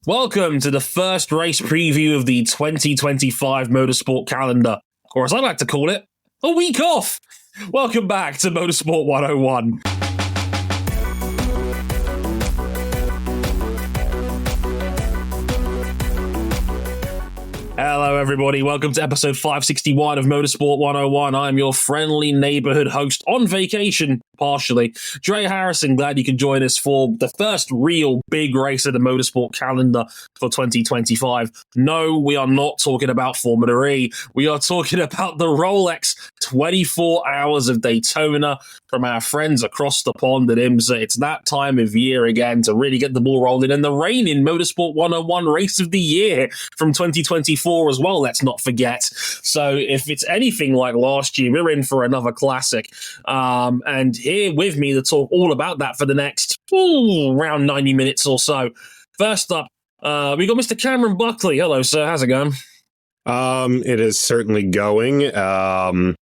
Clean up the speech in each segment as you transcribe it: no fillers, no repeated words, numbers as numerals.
Welcome to the first race preview of the 2025 motorsport calendar, or as I like to call it, a week off. Welcome back to Motorsport 101. Hello, everybody. Welcome to episode 561 of Motorsport 101. I'm your friendly neighborhood host on vacation, partially. Dre Harrison, glad you can join us for the first real big race of the motorsport calendar for 2025. No, we are not talking about Formula E. We are talking about the Rolex 24 Hours of Daytona from our friends across the pond at IMSA. It's that time of year again to really get the ball rolling, and the reigning Motorsport 101 race of the year from 2024 as well, let's not forget. So if it's anything like last year, we're in for another classic. And here with me to talk all about that for the next around 90 minutes or so. First up, we got Mr. Cameron Buckley. Hello, sir. How's it going? It is certainly going. It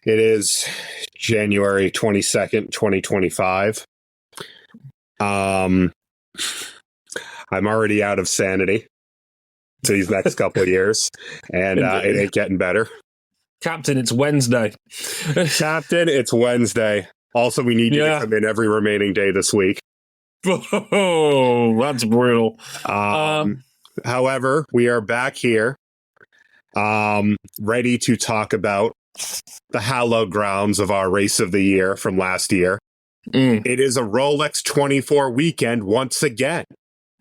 is January 22nd, 2025. I'm already out of sanity to these next couple of years, and it ain't getting better. Captain, it's Wednesday. Captain, it's Wednesday. Also, we need you to come in every remaining day this week. Oh, that's brutal. However, we are back here, ready to talk about the hallowed grounds of our race of the year from last year. It is a Rolex 24 weekend once again.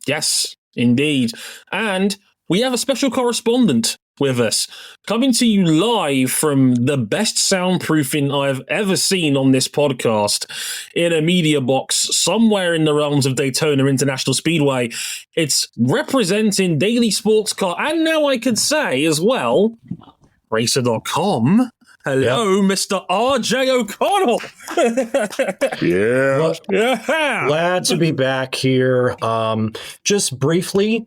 Yes, indeed. And we have a special correspondent with us, coming to you live from the best soundproofing I've ever seen on this podcast, in a media box somewhere in the realms of Daytona International Speedway. It's representing Daily Sports Car, and now I could say as well, Racer.com. Hello, Mr. R.J. O'Connell. Yeah. Glad to be back here. Just briefly,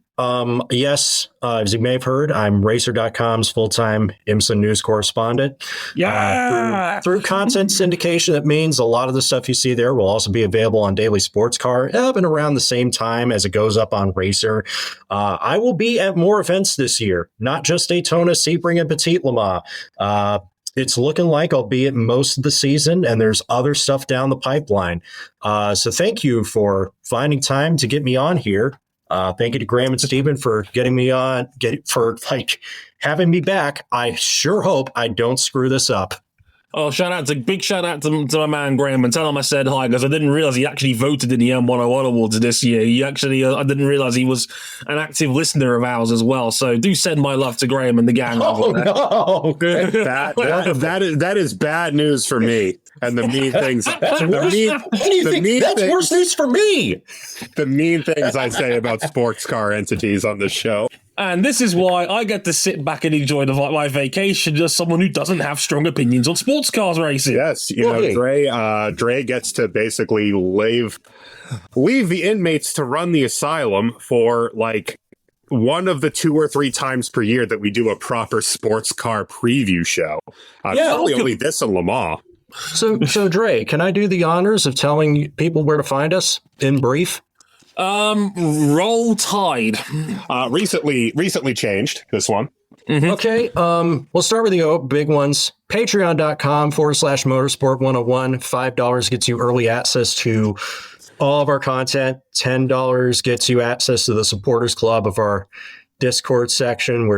yes, as you may have heard, I'm Racer.com's full-time IMSA news correspondent. Through content syndication, that means a lot of the stuff you see there will also be available on Daily Sports Car up and around the same time as it goes up on Racer. I will be at more events this year, not just Daytona, Sebring, and Petit Le Mans. It's looking like I'll be at most of the season, and there's other stuff down the pipeline. So thank you for finding time to get me on here. Thank you to Graham and Steven for getting me on, having me back. I sure hope I don't screw this up. Oh, big shout out to my man Graham, and tell him I said hi, because I didn't realize he actually voted in the M101 Awards this year. I didn't realize he was an active listener of ours as well. So do send my love to Graham and the gang. Oh, no. That is bad news for me. And the mean things. That's worse news for me. The mean things I say about sports car entities on this show. And this is why I get to sit back and enjoy my vacation as someone who doesn't have strong opinions on sports cars racing. Yes, Dre gets to basically leave the inmates to run the asylum for like one of the 2 or 3 times per year that we do a proper sports car preview show. Only this in Le Mans. So Dre, can I do the honors of telling people where to find us in brief? Roll Tide. Recently changed this one. Mm-hmm. Okay. We'll start with the big ones. Patreon.com/motorsport101. $5 gets you early access to all of our content. $10 gets you access to the supporters club of our Discord section,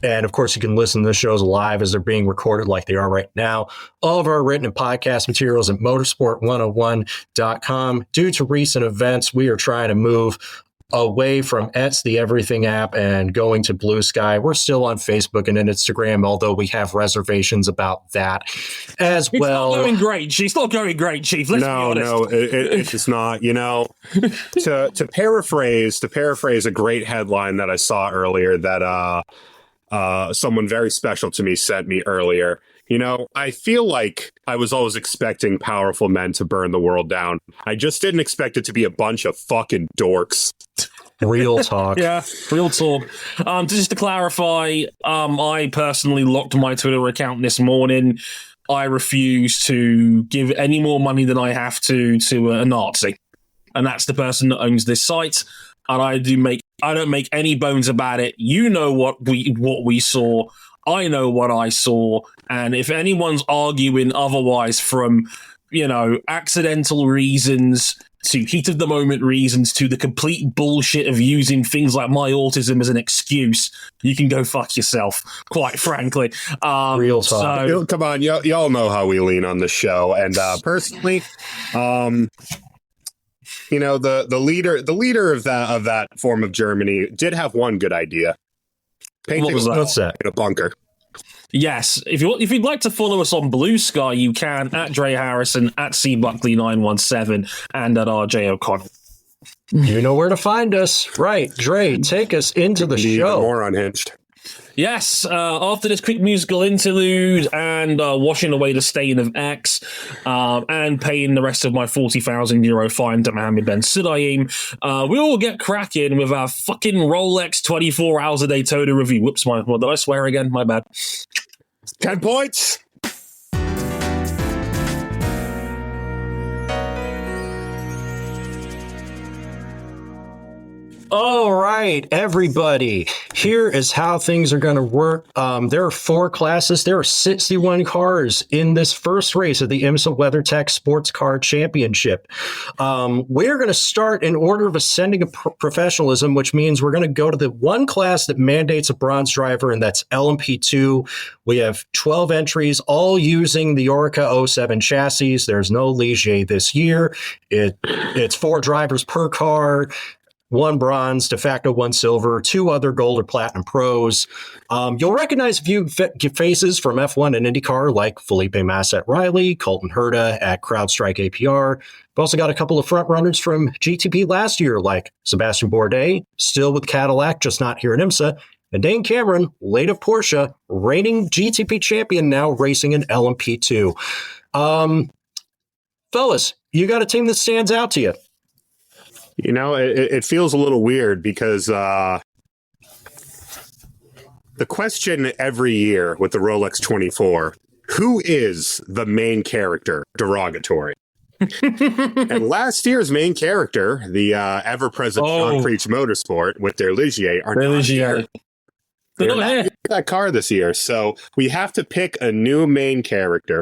and of course, you can listen to the shows live as they're being recorded like they are right now. All of our written and podcast materials at motorsport101.com. Due to recent events, we are trying to move away from the Everything app and going to Blue Sky. We're still on Facebook and Instagram, although we have reservations about that as well. It's not going great. She's not going great, Chief. Let's be honest. No, it's not. To paraphrase a great headline that I saw earlier that someone very special to me sent me earlier. I feel like I was always expecting powerful men to burn the world down. I just didn't expect it to be a bunch of fucking dorks. Real talk. Yeah, real talk. Just to clarify, I personally locked my Twitter account this morning. I refuse to give any more money than I have to a Nazi. And that's the person that owns this site. and I don't make any bones about it. You know what we saw. I know what I saw, and if anyone's arguing otherwise from, accidental reasons to heat of the moment reasons to the complete bullshit of using things like my autism as an excuse, you can go fuck yourself, quite frankly. Real talk. So, come on, y'all know how we lean on the show, and personally, the leader of that form of Germany did have one good idea. Painting What's that? in a bunker. Yes, if you'd like to follow us on Blue Sky, you can at Dre Harrison, at cbuckley917, and at RJ O'Connell. You know where to find us, right? Dre, take us into the show. More unhinged. Yes, after this quick musical interlude and washing away the stain of X and paying the rest of my €40,000 fine to Mohammed Ben Sudaim, we all get cracking with our fucking Rolex 24 Hours of Daytona review. Whoops, what did I swear again? My bad. 10 points. All right, everybody. Here is how things are going to work. There are 4 classes. There are 61 cars in this first race of the IMSA WeatherTech Sports Car Championship. We're going to start in order of ascending of professionalism, which means we're going to go to the one class that mandates a bronze driver, and that's LMP2. We have 12 entries, all using the Orica 07 chassis. There's no Ligier this year. It's 4 drivers per car. 1 bronze, de facto 1 silver, 2 other gold or platinum pros. You'll recognize a few faces from F1 and IndyCar, like Felipe Massa at Riley, Colton Herta at CrowdStrike APR. We've also got a couple of front runners from GTP last year, like Sebastian Bourdais, still with Cadillac, just not here at IMSA, and Dane Cameron, late of Porsche, reigning GTP champion, now racing in LMP2. Fellas, you got a team that stands out to you? It feels a little weird because the question every year with the Rolex 24, who is the main character, derogatory? And last year's main character, the ever-present Sean Creech Motorsport with their Ligier, are not here. They're not here. That car this year, so we have to pick a new main character.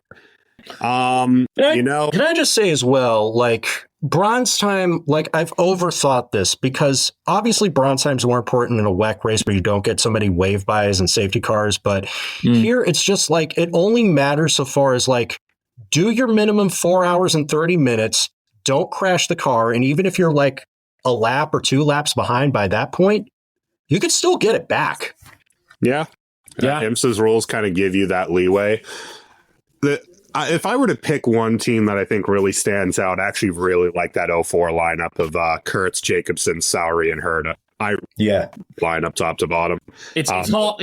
Can I just say as well, bronze time, I've overthought this because obviously bronze time's more important in a WEC race where you don't get so many wave buys and safety cars. But here it's just it only matters so far as do your minimum 4 hours and 30 minutes, don't crash the car. And even if you're a lap or 2 laps behind by that point, you could still get it back. Yeah. IMSA's rules kind of give you that leeway. If I were to pick one team that I think really stands out, I actually really like that 04 lineup of Kurtz, Jacobson, Sowery, and Herta. Lineup top to bottom. It's hard not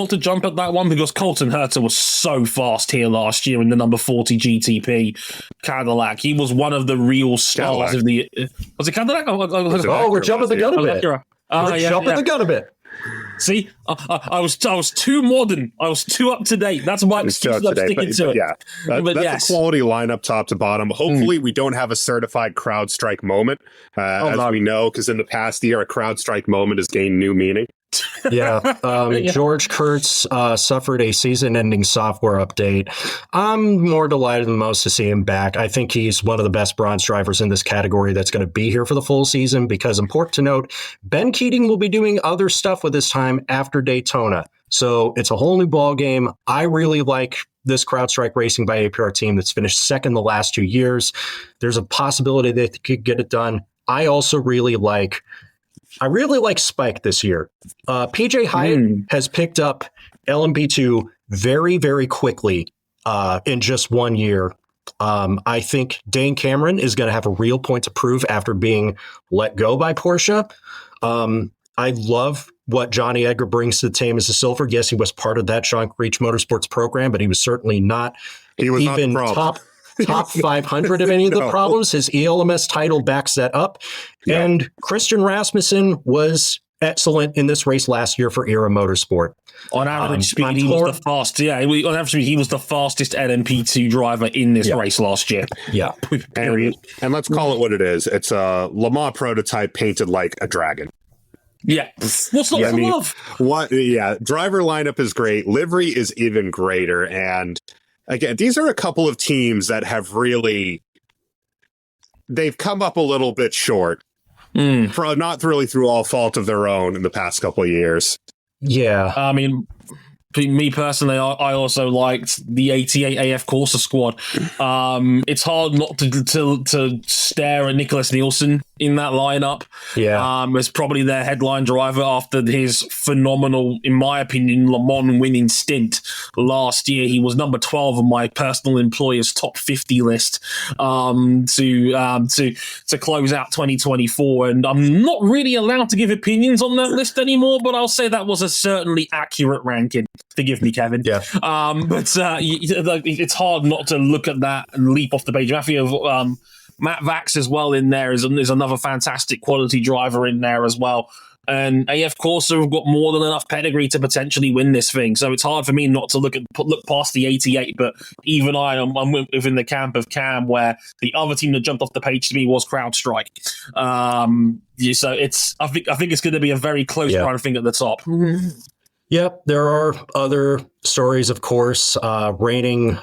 to jump at that one because Colton Herta was so fast here last year in the number 40 GTP Cadillac. He was one of the real stars of the. Was it Cadillac? We're jumping the gun a bit. We're jumping the gun a bit. See, I was too modern. I was too up to date. That's my excuse. I'm sticking to it. Yeah, that's a quality lineup, top to bottom. Hopefully, we don't have a certified CrowdStrike moment, we know, because in the past year, a CrowdStrike moment has gained new meaning. George Kurtz suffered a season-ending software update. I'm more delighted than most to see him back. I think he's one of the best bronze drivers in this category that's going to be here for the full season because, important to note, Ben Keating will be doing other stuff with his time after Daytona. So it's a whole new ball game. I really like this CrowdStrike Racing by APR team that's finished second the last 2 years. There's a possibility that they could get it done. I really like Spike this year. PJ Hyatt has picked up LMP2 very, very quickly in just 1 year. I think Dane Cameron is going to have a real point to prove after being let go by Porsche. I love what Johnny Edgar brings to the team as a silver. Yes, he was part of that Sean Creech Motorsports program, but he was certainly not even top 500 of any of the problems. His ELMS title backs that up. Yeah. And Christian Rasmussen was excellent in this race last year for Era Motorsport. On average speed, he was the fastest. Yeah, on average speed, he was the fastest LMP2 driver in this race last year. Yeah. Period. And let's call it what it is. It's a Le Mans prototype painted like a dragon. Yeah. What's not to love? Driver lineup is great. Livery is even greater. And again, these are a couple of teams that have really, they've come up a little bit short. Not really through all fault of their own in the past couple of years. Yeah. I mean, me personally, I also liked the 88 AF Corsa squad. It's hard not to stare at Nicholas Nielsen in that lineup. Yeah. As probably their headline driver after his phenomenal, in my opinion, Le Mans winning stint last year. He was number 12 on my personal employer's top 50 list to close out 2024. And I'm not really allowed to give opinions on that list anymore, but I'll say that was a certainly accurate ranking. Forgive me, Kevin. Yeah. It's hard not to look at that and leap off the page. Matt Vax as well in there is another fantastic quality driver in there as well. And AF Corsa have got more than enough pedigree to potentially win this thing. So it's hard for me not to look past the 88. But even I'm within the camp of Cam, where the other team that jumped off the page to me was CrowdStrike. So I think it's going to be a very close run thing at the top. Yep, there are other stories, of course. Reigning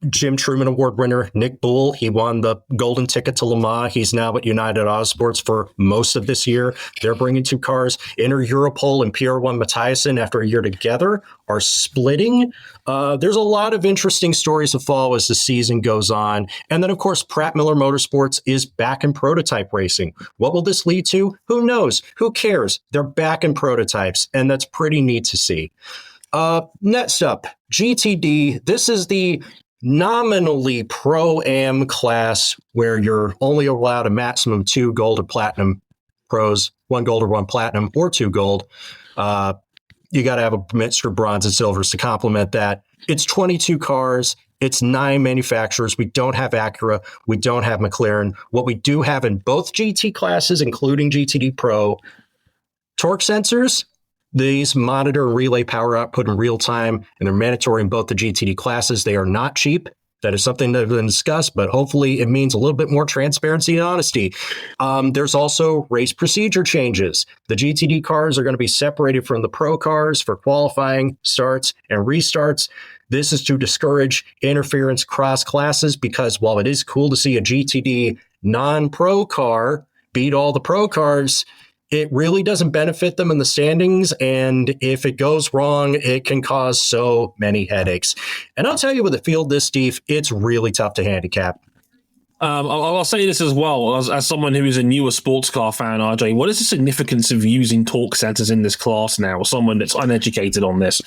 Jim Truman Award winner Nick Bull, he won the golden ticket to Le Mans. He's now at United Autosports for most of this year. They're bringing 2 cars. Inter Europol and PR1 Mathiasen, after a year together, are splitting. There's a lot of interesting stories to follow as the season goes on. And then, of course, Pratt Miller Motorsports is back in prototype racing. What will this lead to? Who knows? Who cares? They're back in prototypes, and that's pretty neat to see. Next up, GTD. This is the nominally Pro-Am class where you're only allowed a maximum 2 gold or platinum pros, 1 gold or 1 platinum, or 2 gold. You got to have a mixture of bronze and silvers to complement that. It's 22 cars. It's 9 manufacturers. We don't have Acura. We don't have McLaren. What we do have in both GT classes, including GTD Pro, torque sensors. These monitor and relay power output in real time, and they're mandatory in both the GTD classes. They are not cheap. That is something that has been discussed, but hopefully it means a little bit more transparency and honesty. There's also race procedure changes. The GTD cars are going to be separated from the Pro cars for qualifying, starts, and restarts. This is to discourage interference cross classes, because while it is cool to see a GTD non-Pro car beat all the Pro cars, it really doesn't benefit them in the standings, and if it goes wrong, it can cause so many headaches. And I'll tell you, with a field this deep, it's really tough to handicap. I'll say this as well, as someone who is a newer sports car fan, RJ, what is the significance of using torque sensors in this class now, or someone that's uneducated on this?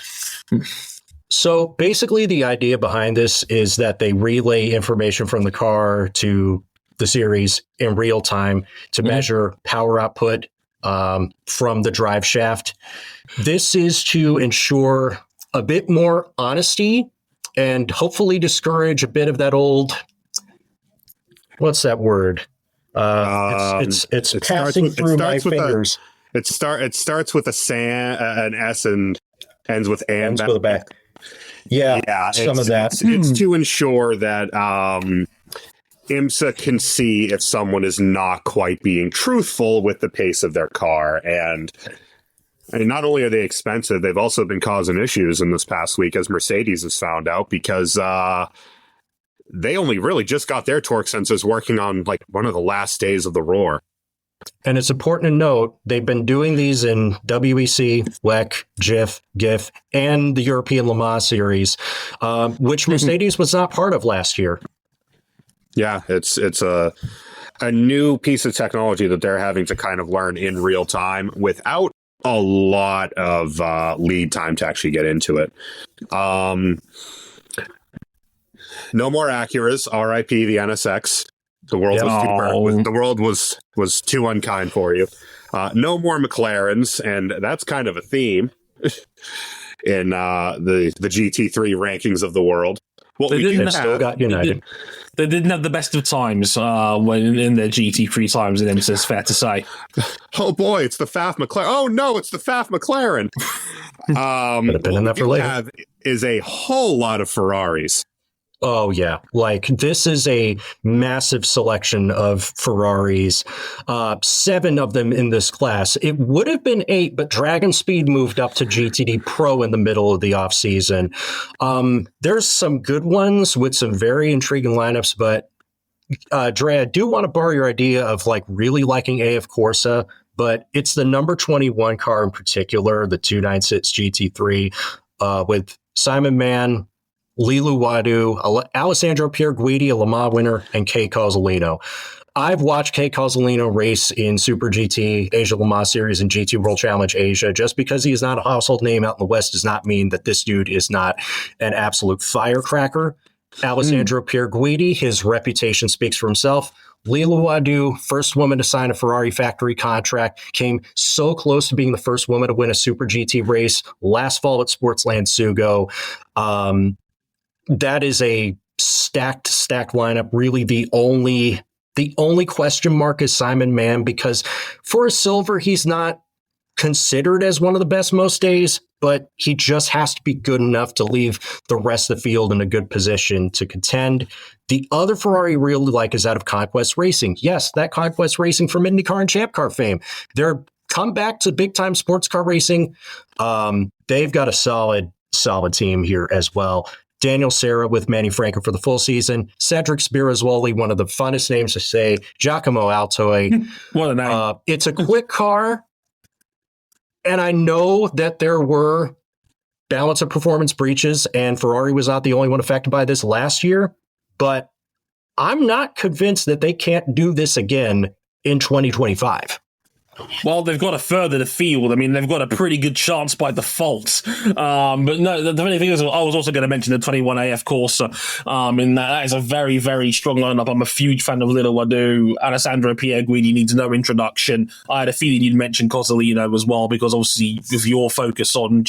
So basically, the idea behind this is that they relay information from the car to the series in real time to measure power output from the drive shaft. This is to ensure a bit more honesty and hopefully discourage a bit of that old, what's that word? It's passing through my fingers. It starts with an S and ends with and. Ends with a back. Yeah, some of that. It's to ensure that IMSA can see if someone is not quite being truthful with the pace of their car. And I mean, not only are they expensive, they've also been causing issues in this past week, as Mercedes has found out, because they only really just got their torque sensors working on like one of the last days of the Roar. And it's important to note, they've been doing these in WEC, WEC, GIF, GIF, and the European Le Mans series, which Mercedes was not part of last year. Yeah, it's a new piece of technology that they're having to kind of learn in real time without a lot of lead time to actually get into it. No more Acuras, RIP the NSX. The world was too unkind for you. No more McLarens, and that's kind of a theme in the GT3 rankings of the world. What They we didn't did have- Still have, got United. They didn't have the best of times when in their GT3 times in IMSA, it's fair to say. oh boy, it's the Pfaff McLaren. Oh no, it's the Pfaff McLaren. Could have been in that for what we later. have is a whole lot of Ferraris. Oh, yeah. Like, this is a massive selection of Ferraris. 7 of them in this class. It would have been 8, but Dragon Speed moved up to GTD Pro in the middle of the offseason. There's some good ones with some very intriguing lineups, but Dre, I do want to borrow your idea of, like, really liking AF Corsa, but it's the number 21 car in particular, the 296 GT3, with Simon Mann, Lilu Wadu, Alessandro Pierguidi, a Le Mans winner, and Kay Causalino. I've watched Kay Causalino race in Super GT, Asia Le Mans Series, and GT World Challenge Asia. Just because he is not a household name out in the West does not mean that this dude is not an absolute firecracker. Alessandro Pierguidi, his reputation speaks for himself. Lilu Wadu, first woman to sign a Ferrari factory contract, came so close to being the first woman to win a Super GT race last fall at Sportsland Sugo. That is a stacked lineup. Really, the only question mark is Simon Mann, because for a silver, he's not considered as one of the best most days, but he just has to be good enough to leave the rest of the field in a good position to contend. The other Ferrari I really like is out of Conquest Racing. Yes, that Conquest Racing from IndyCar and Champ Car fame. They're come back to big time sports car racing. They've got a solid team here as well. Daniel Serra with Manny Franco for the full season. Cedric Spirituoli, one of the funnest names to say. Giacomo Altoy. What a name. It's a quick car. And I know that there were balance of performance breaches, and Ferrari was not the only one affected by this last year. But I'm not convinced that they can't do this again in 2025. Well, they've got to further the field. I mean, they've got a pretty good chance by default. But no, the funny thing is, I was also going to mention the 21 AF Corsa. And that is a very, very strong lineup. I'm a huge fan of Lilu Wadu. Alessandro Pierguidi needs no introduction. I had a feeling you'd mention Causalino as well, because obviously with your focus on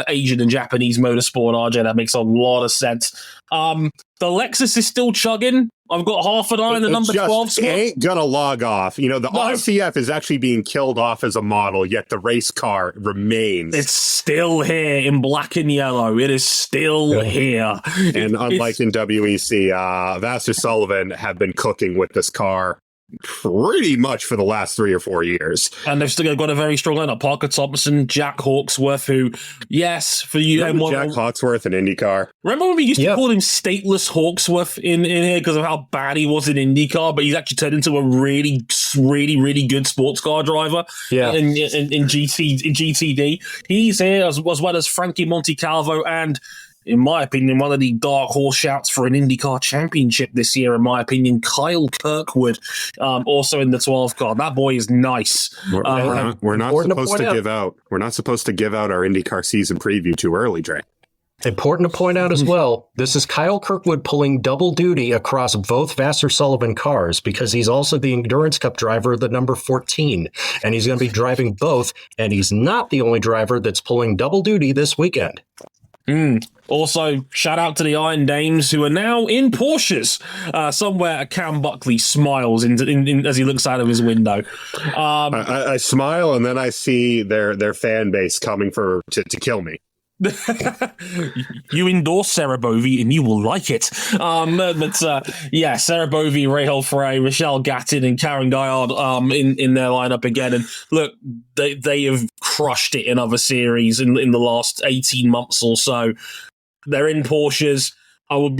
Asian and Japanese motorsport, RJ, that makes a lot of sense. The Lexus is still chugging. I've got half an eye on the number 12 spot. It ain't gonna log off. You know, the RCF is actually being killed off as a model, yet the race car remains. It's still here in black and yellow. It is still here. And unlike in WEC, Vassar Sullivan have been cooking with this car pretty much for the last 3 or 4 years. And they've still got a very strong lineup. Parker Thompson, Jack Hawksworth, who, yes, for you... Jack Hawksworth in IndyCar. Remember when we used to call him Stateless Hawksworth in here because of how bad he was in IndyCar, but he's actually turned into a really, really, really good sports car driver in GTD. He's here as well as Frankie Montecalvo and, in my opinion, one of the dark horse shouts for an IndyCar championship this year, in my opinion, Kyle Kirkwood, also in the 12 car. That boy is nice. We're not supposed to give out. We're not supposed to give out our IndyCar season preview too early, Dre. Important to point out as well, this is Kyle Kirkwood pulling double duty across both Vassar Sullivan cars, because he's also the Endurance Cup driver of the number 14, and he's going to be driving both, and he's not the only driver that's pulling double duty this weekend. Also, shout out to the Iron Dames, who are now in Porsches. Somewhere Cam Buckley smiles as he looks out of his window. I smile, and then I see their fan base coming to kill me. You endorse Sarah Bovey and you will like it. Sarah Bovey, Rahel Frey, Michelle Gattin, and Karen Gaillard in their lineup again. And look, they have crushed it in other series in the last 18 months or so. They're in Porsches. I'd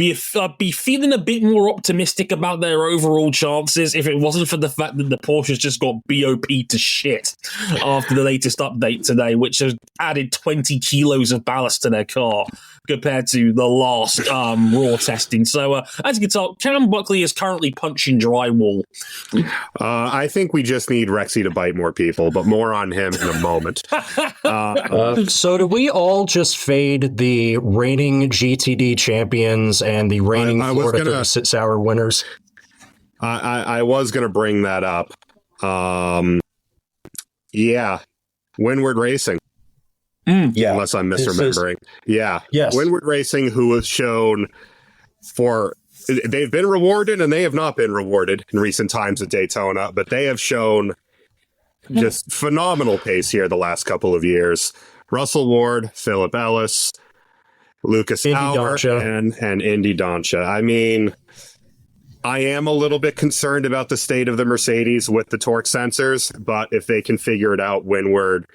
be feeling a bit more optimistic about their overall chances if it wasn't for the fact that the Porsches just got BOP to shit after the latest update today, which has added 20 kilos of ballast to their car compared to the last raw testing. So, as you can tell, Cam Buckley is currently punching drywall. I think we just need Rexy to bite more people, but more on him in a moment. So do we all just fade the reigning GTD champions and the reigning Florida 36-hour winners? I was going to bring that up. Windward Racing. Yeah. Unless I'm misremembering. Yeah. Yes. Windward Racing, who has shown they've been rewarded and they have not been rewarded in recent times at Daytona, but they have shown just phenomenal pace here the last couple of years. Russell Ward, Philip Ellis, Lucas Auer, and Indy Doncha. I mean, I am a little bit concerned about the state of the Mercedes with the torque sensors, but if they can figure it out, Windward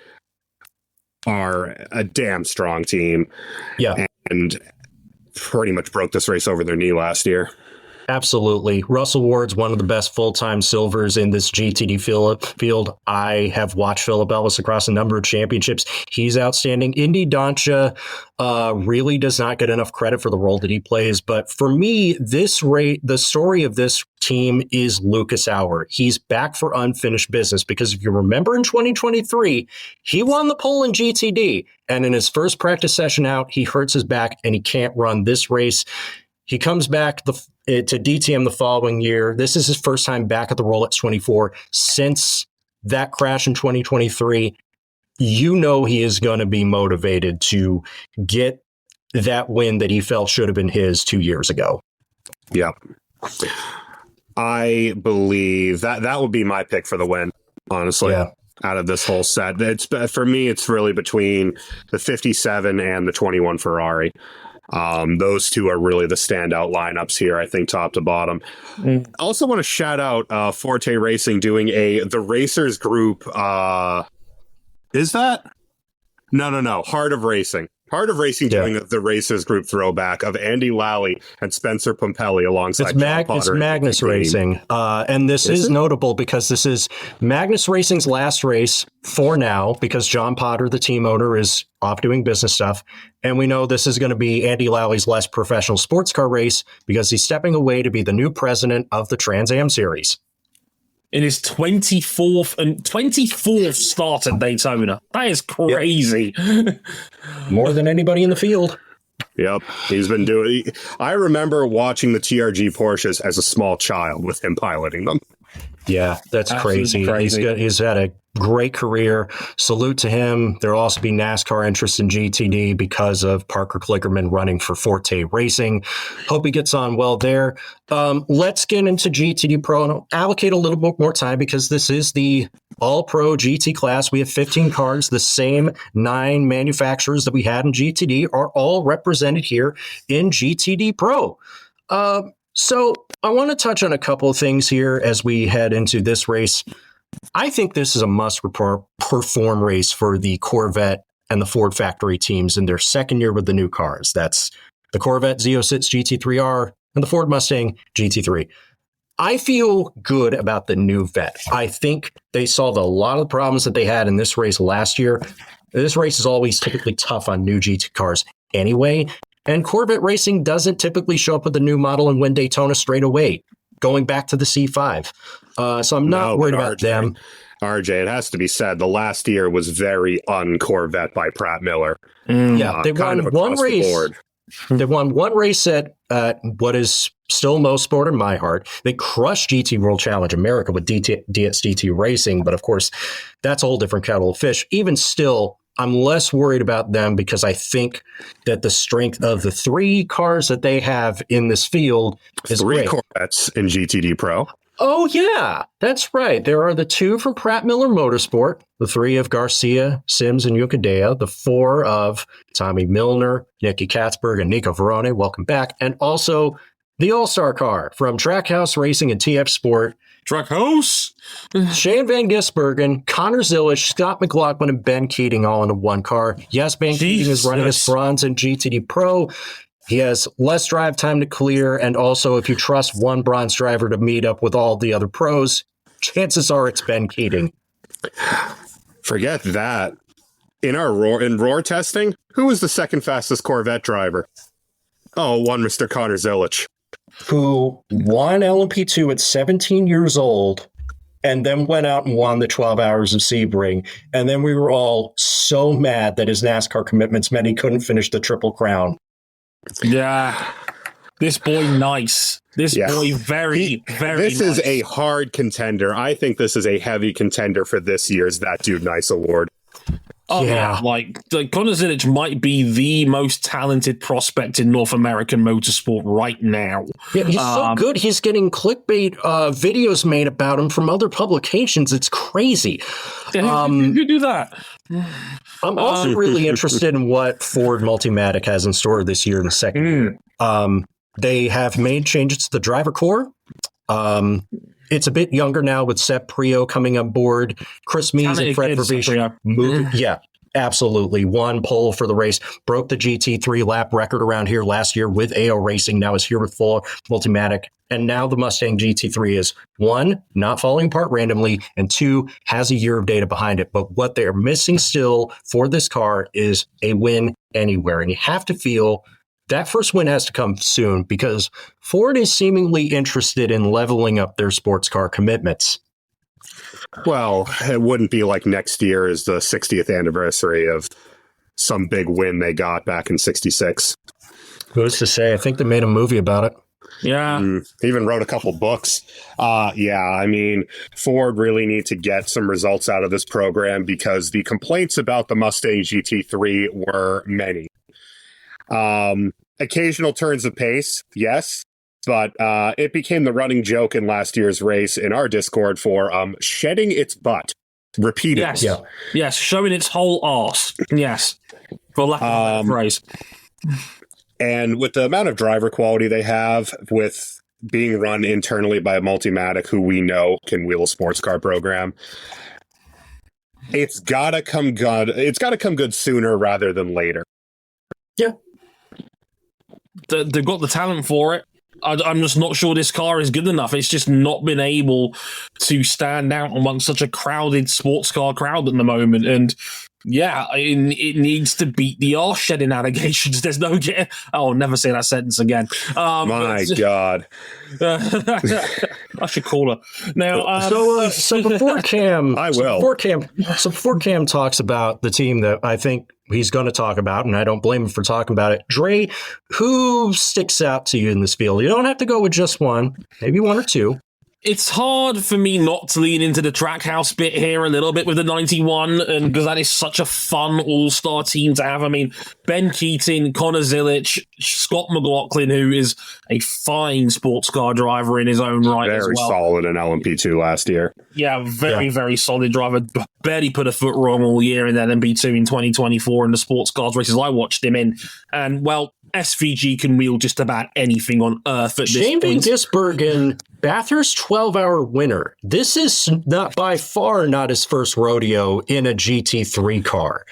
are a damn strong team. Yeah. And pretty much broke this race over their knee last year. Absolutely. Russell Ward's one of the best full-time silvers in this GTD field. I have watched Philip Ellis across a number of championships. He's outstanding. Indy Doncha really does not get enough credit for the role that he plays. But for me, the story of this team is Lucas Auer. He's back for unfinished business because if you remember in 2023, he won the pole in GTD. And in his first practice session out, he hurts his back and he can't run this race. He comes back to DTM the following year. This is his first time back at the Rolex 24 since that crash in 2023. You know he is going to be motivated to get that win that he felt should have been his 2 years ago. Yeah. I believe that would be my pick for the win, honestly. Yeah. Out of this whole set. For me, it's really between the 57 and the 21 Ferrari. Those two are really the standout lineups here, I think, top to bottom. I also want to shout out Forte Racing doing the Racers group. Is that? No. Heart of Racing. Heart of Racing doing the Racers group throwback of Andy Lally and Spencer Pompelli alongside it's Magnus Racing. And this is notable because this is Magnus Racing's last race for now because John Potter, the team owner, is off doing business stuff. And we know this is going to be Andy Lally's last professional sports car race because he's stepping away to be the new president of the Trans Am Series. In his 24th start at Daytona. That is crazy. Yep. More than anybody in the field. Yep. He's been doing... I remember watching the TRG Porsches as a small child with him piloting them. Yeah, that's crazy. He's had a great career. Salute to him. There'll also be NASCAR interest in GTD because of Parker Klickerman running for Forte Racing. Hope he gets on well there. Let's get into GTD Pro and allocate a little bit more time because this is the all-pro GT class. We have 15 cars. The same 9 manufacturers that we had in GTD are all represented here in GTD Pro. So I want to touch on a couple of things here as we head into this race. I think this is a must-perform race for the Corvette and the Ford factory teams in their second year with the new cars. That's the Corvette Z06 GT3R and the Ford Mustang GT3. I feel good about the new Vet. I think they solved a lot of the problems that they had in this race last year. This race is always typically tough on new GT cars anyway. And Corvette Racing doesn't typically show up with a new model and win Daytona straight away, going back to the C5. So I'm not worried about them. RJ, it has to be said, the last year was very un-Corvette by Pratt Miller. Yeah, they won one race. They won one race at what is still most sport in my heart. They crushed GT World Challenge America with DSDT Racing, but of course, that's a whole different kettle of fish. Even still, I'm less worried about them because I think that the strength of the 3 cars that they have in this field is 3 great. Corvettes in GTD Pro. Oh, yeah, that's right. There are the 2 from Pratt Miller Motorsport, the 3 of Garcia, Sims, and Yucadea, the 4 of Tommy Milner, Nicky Katzberg, and Nico Verone. Welcome back. And also the All-Star car from Trackhouse Racing and TF Sport. Trackhouse? Shane Van Gisbergen, Connor Zilish, Scott McLaughlin, and Ben Keating all into one car. Yes, Ben Keating is running as bronze in GTD Pro. He has less drive time to clear, and also if you trust one bronze driver to meet up with all the other pros, chances are it's Ben Keating. Forget that. In our roar testing, who was the second fastest Corvette driver? Oh, one Mr. Connor Zilish, who won LMP2 at 17 years old and then went out and won the 12 Hours of Sebring. And then we were all so mad that his NASCAR commitments meant he couldn't finish the Triple Crown. Yeah. This boy nice. This boy very This nice. is a hard contender. I think this is a heavy contender for this year's That Dude Nice Award. Oh, yeah. Like Conor Zilic might be the most talented prospect in North American motorsport right now. Yeah, he's so good. He's getting clickbait videos made about him from other publications. It's crazy. You do that. I'm also really interested in what Ford Multimatic has in store this year in the second year. They have made changes to the driver core. It's a bit younger now with Seb Prio coming on board. Chris Mees and Fred Vervish moving. Yeah, absolutely. Won pole for the race. Broke the GT3 lap record around here last year with AO Racing. Now is here with Ford Multimatic. And now the Mustang GT3 is, one, not falling apart randomly, and two, has a year of data behind it. But what they're missing still for this car is a win anywhere. And you have to feel that first win has to come soon because Ford is seemingly interested in leveling up their sports car commitments. Well, it wouldn't be like next year is the 60th anniversary of some big win they got back in 66. Who's to say? I think they made a movie about it. Yeah. Even wrote a couple books. I mean, Ford really need to get some results out of this program because the complaints about the Mustang GT3 were many. Occasional turns of pace, yes, but it became the running joke in last year's race in our Discord for shedding its butt repeatedly. Yes, showing its whole arse. Yes, for lack of a better phrase. And with the amount of driver quality they have, with being run internally by a Multimatic who we know can wheel a sports car program, it's gotta come good. It's gotta come good sooner rather than later. Yeah. They've got the talent for it. I'm just not sure this car is good enough. It's just not been able to stand out amongst such a crowded sports car crowd at the moment. And yeah, it needs to beat the arse shedding allegations. There's no getting. Oh, I'll never say that sentence again. My God. I should call her now. So before Cam, I will. Before Cam talks about the team that I think he's going to talk about, and I don't blame him for talking about it. Dre, who sticks out to you in this field? You don't have to go with just one, maybe one or two. It's hard for me not to lean into the Trackhouse bit here a little bit with the 91, and because that is such a fun all-star team to have. I mean, Ben Keating, Conor Zilic, Scott McLaughlin, who is a fine sports car driver in his own right as well. Very solid in LMP2 last year. Yeah, very solid driver. Barely put a foot wrong all year in LMP2 in 2024 in the sports cars races I watched him in. And, well, SVG can wheel just about anything on earth at this Shane Van point. Gisbergen, Bathurst 12-hour winner. This is not by far not his first rodeo in a GT3 car.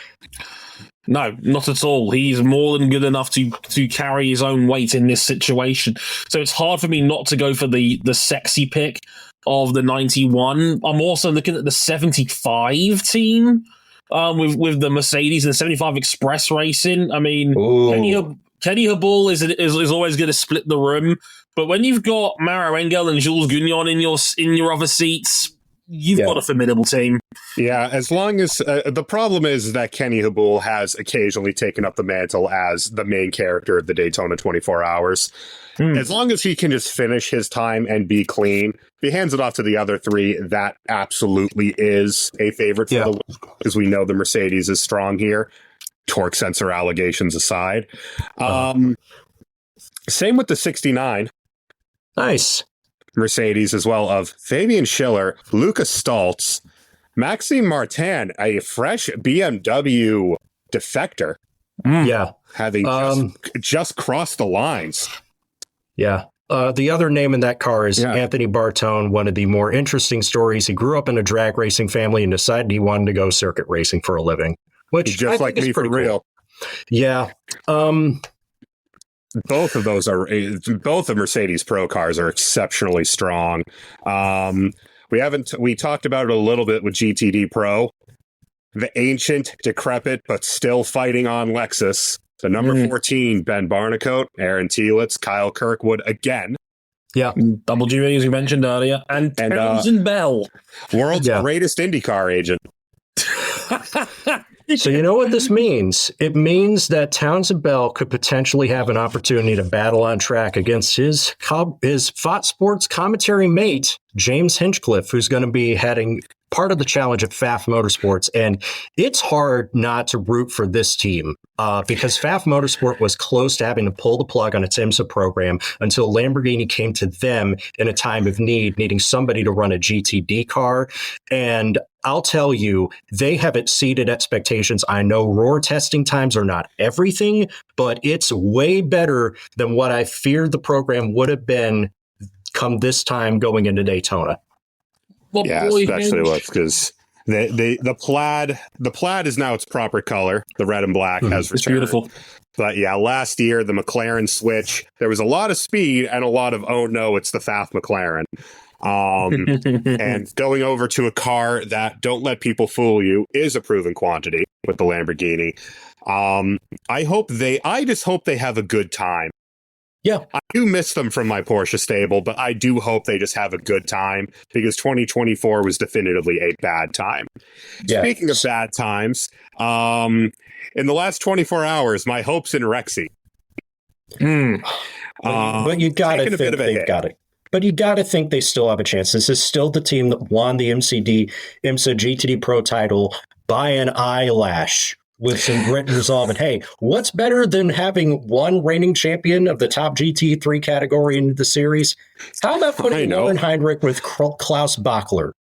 No, not at all. He's more than good enough to carry his own weight in this situation. So it's hard for me not to go for the sexy pick of the 91. I'm also looking at the 75 team with the Mercedes and the 75 Express Racing. I mean, Kenny Habul is always going to split the room, but when you've got Maro Engel and Jules Gugnon in your other seats, you've got a formidable team. Yeah, as long as the problem is that Kenny Habul has occasionally taken up the mantle as the main character of the Daytona 24 Hours. As long as he can just finish his time and be clean, if he hands it off to the other three, that absolutely is a favorite for the win, because we know the Mercedes is strong here. Torque sensor allegations aside. Same with the 69. Nice. Mercedes as well, of Fabian Schiller, Lucas Stoltz, Maxime Martin, a fresh BMW defector. Having just crossed the lines. Yeah. The other name in that car is Anthony Bartone, one of the more interesting stories. He grew up in a drag racing family and decided he wanted to go circuit racing for a living, which just like me for real. Cool. Yeah. Both of the Mercedes Pro cars are exceptionally strong. We talked about it a little bit with GTD Pro. The ancient, decrepit, but still fighting on Lexus. The number 14, Ben Barnicoat, Aaron Telitz, Kyle Kirkwood again. Yeah. Double G, as you mentioned earlier. And Townsend Bell. World's greatest IndyCar agent. So you know what this means? It means that Townsend Bell could potentially have an opportunity to battle on track against his Fox Sports commentary mate, James Hinchcliffe, who's going to be heading part of the challenge at Pfaff Motorsports. And it's hard not to root for this team because Pfaff Motorsport was close to having to pull the plug on its IMSA program until Lamborghini came to them in a time of need, needing somebody to run a GTD car. And I'll tell you, they have exceeded expectations. I know roar testing times are not everything, but it's way better than what I feared the program would have been come this time going into Daytona. Well, yeah, boy, especially because the plaid is now its proper color. The red and black has returned. It's beautiful. But yeah, last year, the McLaren switch, there was a lot of speed and a lot of, oh no, it's the Pfaff McLaren. And going over to a car that, don't let people fool you, is a proven quantity with the Lamborghini. I just hope they have a good time. Yeah. I do miss them from my Porsche stable, but I do hope they just have a good time because 2024 was definitively a bad time. Yeah. Speaking of bad times, in the last 24 hours, my hopes in Rexy. But you got to think they've got it. But you got to think they still have a chance. This is still the team that won the IMSA GTD Pro title by an eyelash with some grit and resolve. And hey, what's better than having one reigning champion of the top GT3 category in the series? How about putting Lauren Heinrich with Klaus Bachler?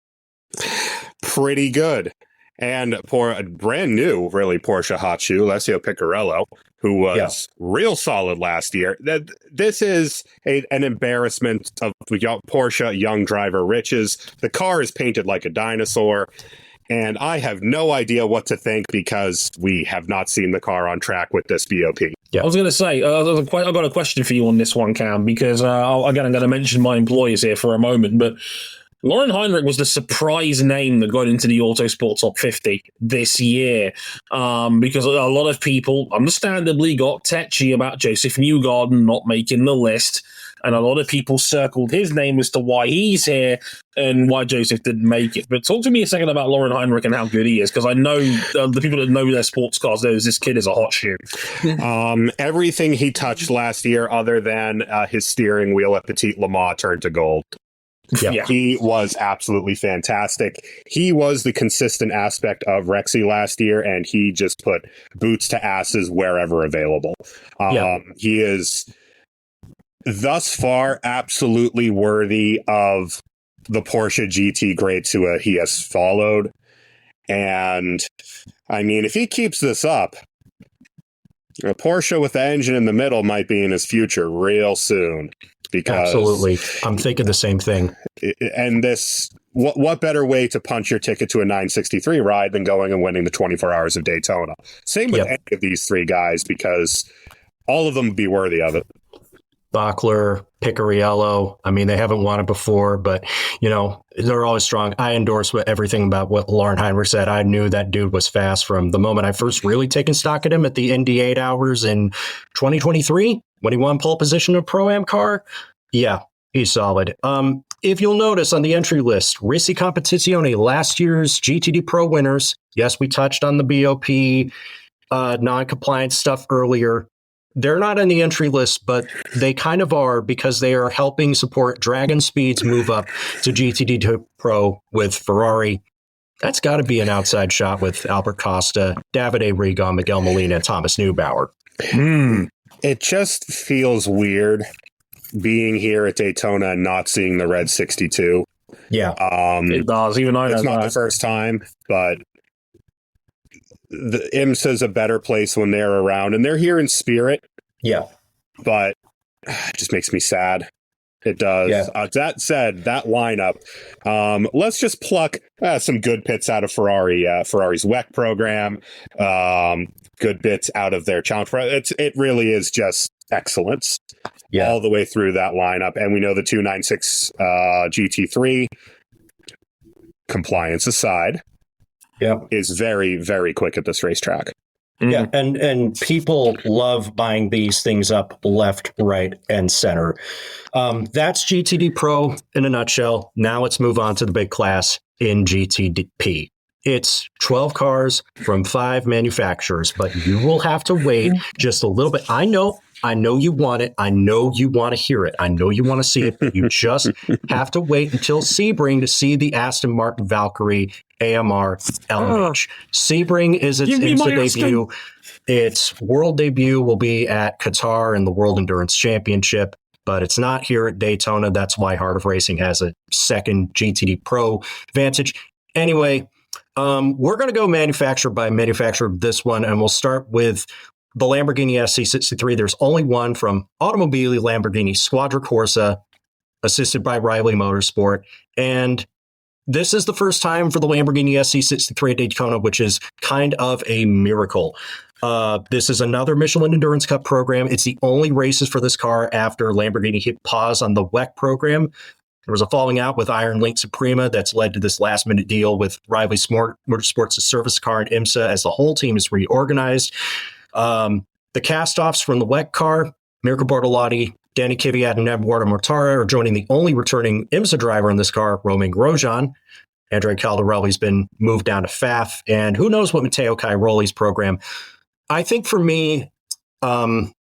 Pretty good. And for a brand new, really, Porsche hot shoe, Alessio Piccarello, who was real solid last year. This is an embarrassment of Porsche young driver riches. The car is painted like a dinosaur, and I have no idea what to think because we have not seen the car on track with this BOP. Yeah. I was going to say, I've got a question for you on this one, Cam, because I'm going to mention my employers here for a moment, but Lauren Heinrich was the surprise name that got into the Autosport Top 50 this year because a lot of people, understandably, got tetchy about Joseph Newgarden not making the list. And a lot of people circled his name as to why he's here and why Joseph didn't make it. But talk to me a second about Lauren Heinrich and how good he is, because I know the people that know their sports cars knows this kid is a hot shoe. Everything he touched last year, other than his steering wheel at Petit Le Mans, turned to gold. Yeah. He was absolutely fantastic. He was the consistent aspect of Rexy last year, and he just put boots to asses wherever available. He is thus far absolutely worthy of the Porsche GT grades who he has followed. And I mean, if he keeps this up, a Porsche with the engine in the middle might be in his future real soon. Because, absolutely. I'm thinking the same thing. And this, what better way to punch your ticket to a 963 ride than going and winning the 24 Hours of Daytona? Same with any of these three guys, because all of them would be worthy of it. Bachler, Picariello. I mean, they haven't won it before, but, you know, they're always strong. I endorse everything about what Lauren Heinrich said. I knew that dude was fast from the moment I first really taken stock at him at the Indy 8 Hours in 2023 when he won pole position of Pro-Am car. Yeah, he's solid. If you'll notice on the entry list, Risi Competizione, last year's GTD Pro winners. Yes, we touched on the BOP non-compliance stuff earlier. They're not on the entry list, but they kind of are because they are helping support Dragon Speed's move up to GTD Pro with Ferrari. That's got to be an outside shot with Albert Costa, Davide Rigon, Miguel Molina, and Thomas Neubauer. It just feels weird being here at Daytona and not seeing the red 62. Yeah. It does. Even I know it's not the first time, but the IMSA is a better place when they're around, and they're here in spirit. Yeah. But it just makes me sad. It does. Yeah. That said, that lineup, let's just pluck some good bits out of Ferrari. Ferrari's WEC program, good bits out of their challenge. It really is just excellence all the way through that lineup. And we know the 296 GT3, compliance aside, is very, very quick at this racetrack. Yeah, and people love buying these things up left, right, and center. That's GTD Pro in a nutshell. Now let's move on to the big class in GTDP. It's 12 cars from 5 manufacturers, but you will have to wait just a little bit. I know you want it. I know you want to hear it. I know you want to see it, but you just have to wait until Sebring to see the Aston Martin Valkyrie AMR LMH. Sebring is its IMSA debut. Its world debut will be at Qatar in the World Endurance Championship, but it's not here at Daytona. That's why Heart of Racing has a second GTD Pro advantage. Anyway, we're going to go manufacturer by manufacturer of this one, and we'll start with the Lamborghini SC63. There's only one from Automobili Lamborghini Squadra Corsa, assisted by Riley Motorsport. And this is the first time for the Lamborghini SC63 at Daytona, which is kind of a miracle. This is another Michelin Endurance Cup program. It's the only races for this car after Lamborghini hit pause on the WEC program. There was a falling out with Iron Link Suprema that's led to this last-minute deal with Riley Motorsports' service car and IMSA as the whole team is reorganized. The cast-offs from the WEC car, Mirko Bortolotti, Danny Kvyat, and Eduardo Mortara are joining the only returning IMSA driver in this car, Romain Grosjean. Andrea Caldarelli's been moved down to Pfaff, and who knows what Matteo Cairoli's program. I think for me, the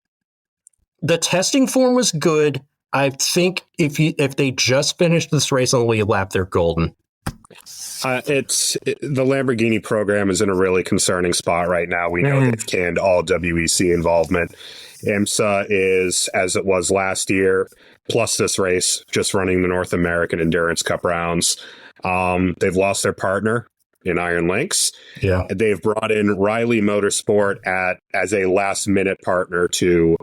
testing form was good. I think if they just finished this race on the lead lap, they're golden. The Lamborghini program is in a really concerning spot right now. We know they've canned all WEC involvement. IMSA is, as it was last year, plus this race, just running the North American Endurance Cup rounds. They've lost their partner in Iron Links. Yeah. They've brought in Riley Motorsport as a last-minute partner to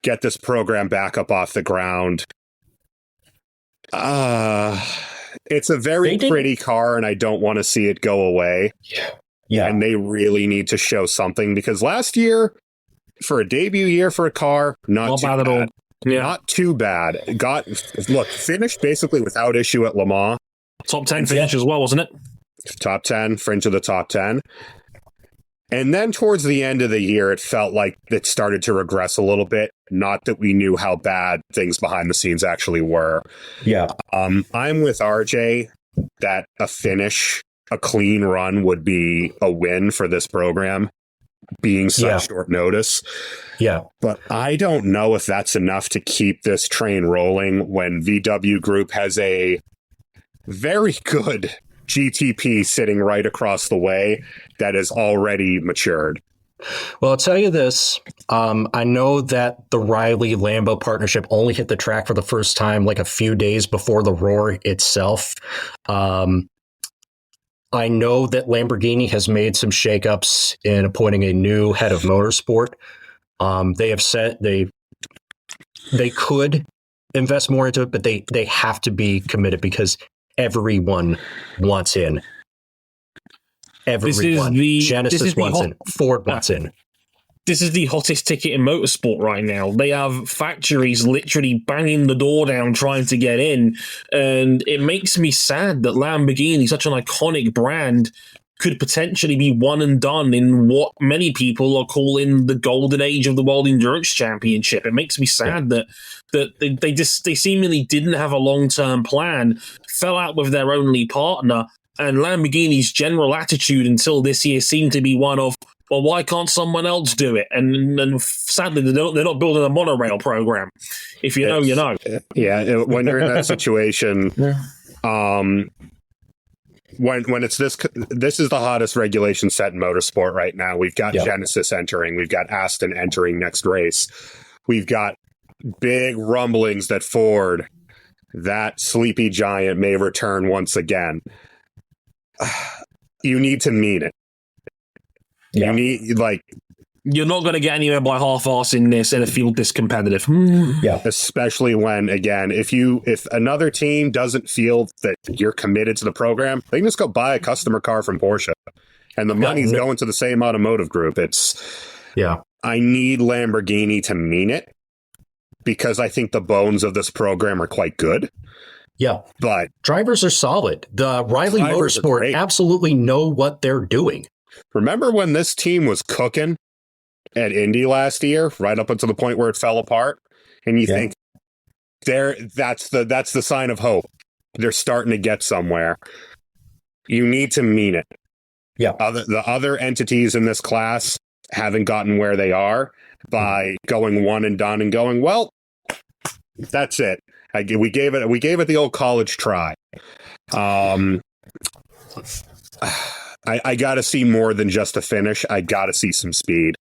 get this program back up off the ground. It's a very pretty car, and I don't want to see it go away. Yeah. And they really need to show something, because last year, for a debut year for a car, not too bad at all. Yeah. Not too bad. Finished basically without issue at Le Mans. Top 10 finish as well, wasn't it? Top 10, fringe of the top 10. And then towards the end of the year, it felt like it started to regress a little bit. Not that we knew how bad things behind the scenes actually were. Yeah. I'm with RJ that a clean run would be a win for this program, being such short notice. Yeah. But I don't know if that's enough to keep this train rolling when VW Group has a very good GTP sitting right across the way that is already matured. Well, I'll tell you this. I know that the Riley Lambo partnership only hit the track for the first time like a few days before the Roar itself. I know that Lamborghini has made some shakeups in appointing a new head of motorsport. They have said they could invest more into it, but they have to be committed because everyone wants in. Everyone. Genesis wants in. Ford wants in. This is the hottest ticket in motorsport right now. They have factories literally banging the door down trying to get in. And it makes me sad that Lamborghini, such an iconic brand, could potentially be one and done in what many people are calling the golden age of the World Endurance Championship. It makes me sad that they seemingly didn't have a long-term plan, fell out with their only partner, and Lamborghini's general attitude until this year seemed to be one of, well, why can't someone else do it? And sadly, they're not building a monorail program. If you know, you know. Yeah, when you're in that situation, when it's this is the hottest regulation set in motorsport right now. We've got Genesis entering. We've got Aston entering next race. We've got big rumblings that Ford, that sleepy giant, may return once again. You need to mean it. Yeah. You need, you're not going to get anywhere by half-assing this in a field this competitive. Yeah. Especially when, again, if another team doesn't feel that you're committed to the program, they can just go buy a customer car from Porsche. And the money's going to the same automotive group. I need Lamborghini to mean it, because I think the bones of this program are quite good. Yeah. But drivers are solid. The Riley Motorsport absolutely know what they're doing. Remember when this team was cooking at Indy last year, right up until the point where it fell apart? And you think that's the sign of hope. They're starting to get somewhere. you need to mean it. Yeah. The other entities in this class haven't gotten where they are by going one and done and going, well, that's it. We gave it the old college try. I got to see more than just a finish. I got to see some speed.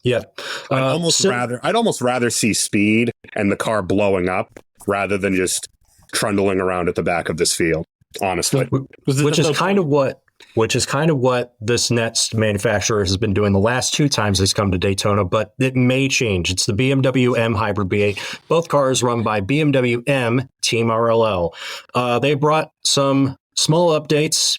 Yeah. I'd almost rather see speed and the car blowing up rather than just trundling around at the back of this field, honestly. Which is kind of what this next manufacturer has been doing the last two times he's come to Daytona, but it may change. It's the BMW M Hybrid B8. Both cars run by BMW M Team RLL. They brought some small updates.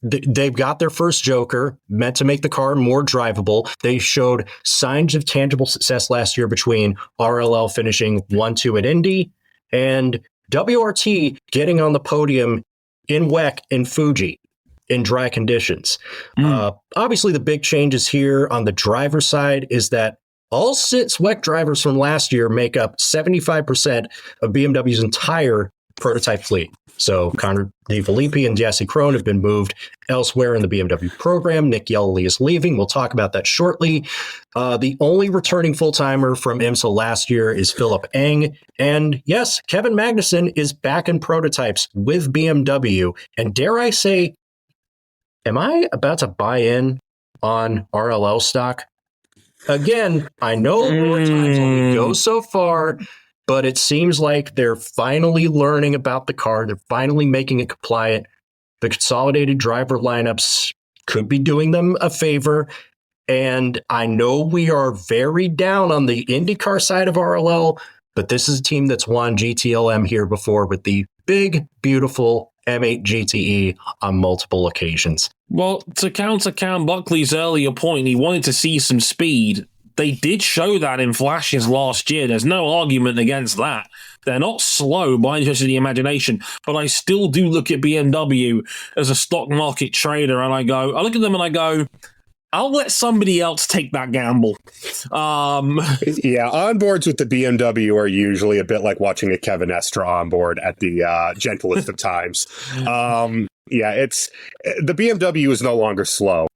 They've got their first Joker, meant to make the car more drivable. They showed signs of tangible success last year between RLL finishing 1-2 at Indy and WRT getting on the podium in WEC in Fuji in dry conditions. Obviously, the big changes here on the driver's side is that all 6 WEC drivers from last year make up 75% of BMW's entire prototype fleet. So Connor DeFilippi and Jesse Krohn have been moved elsewhere in the BMW program. Nick Yelley is leaving. We'll talk about that shortly. The only returning full-timer from IMSA last year is Philip Eng. And yes, Kevin Magnussen is back in prototypes with BMW. And dare I say, am I about to buy in on RLL stock? Again, I know more times only go so far, but it seems like they're finally learning about the car. They're finally making it compliant. The consolidated driver lineups could be doing them a favor. And I know we are very down on the IndyCar side of RLL, but this is a team that's won GTLM here before with the big, beautiful M8 GTE on multiple occasions. Well, to counter Cam Buckley's earlier point, he wanted to see some speed. They did show that in flashes last year. There's no argument against that. They're not slow by any stretch of the imagination, but I still do look at BMW as a stock market trader, and I look at them and I go, I'll let somebody else take that gamble. Yeah, onboards with the BMW are usually a bit like watching a Kevin Estra onboard at the gentlest of times. It's the BMW is no longer slow.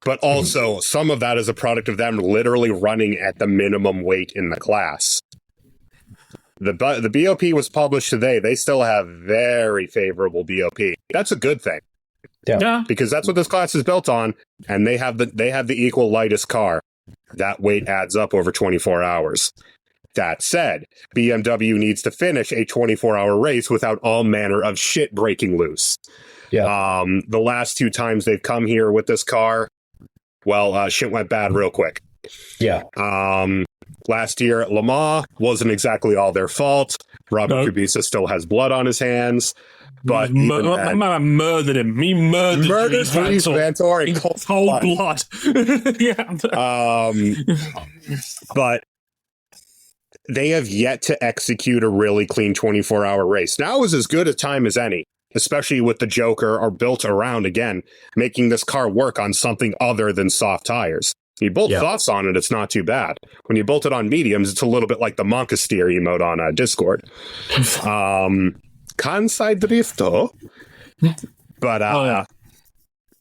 But also, some of that is a product of them literally running at the minimum weight in the class. The BOP was published today. They still have very favorable BOP. That's a good thing. Yeah. Because that's what this class is built on, and they have the equal lightest car. That weight adds up over 24 hours. That said, BMW needs to finish a 24-hour race without all manner of shit breaking loose. Yeah. The last 2 times they've come here with this car, well, shit went bad real quick. Yeah. Last year at Le Mans wasn't exactly all their fault. Robert Kubica still has blood on his hands. But my man murdered him. He murdered Dries Vanthoor in cold blood. Yeah. But they have yet to execute a really clean 24-hour race. Now is as good a time as any, especially with the Joker are built around, again, making this car work on something other than soft tires. You bolt softs on it, it's not too bad. When you bolt it on mediums, it's a little bit like the Monka steer emote on Discord. Kansai Drifto. But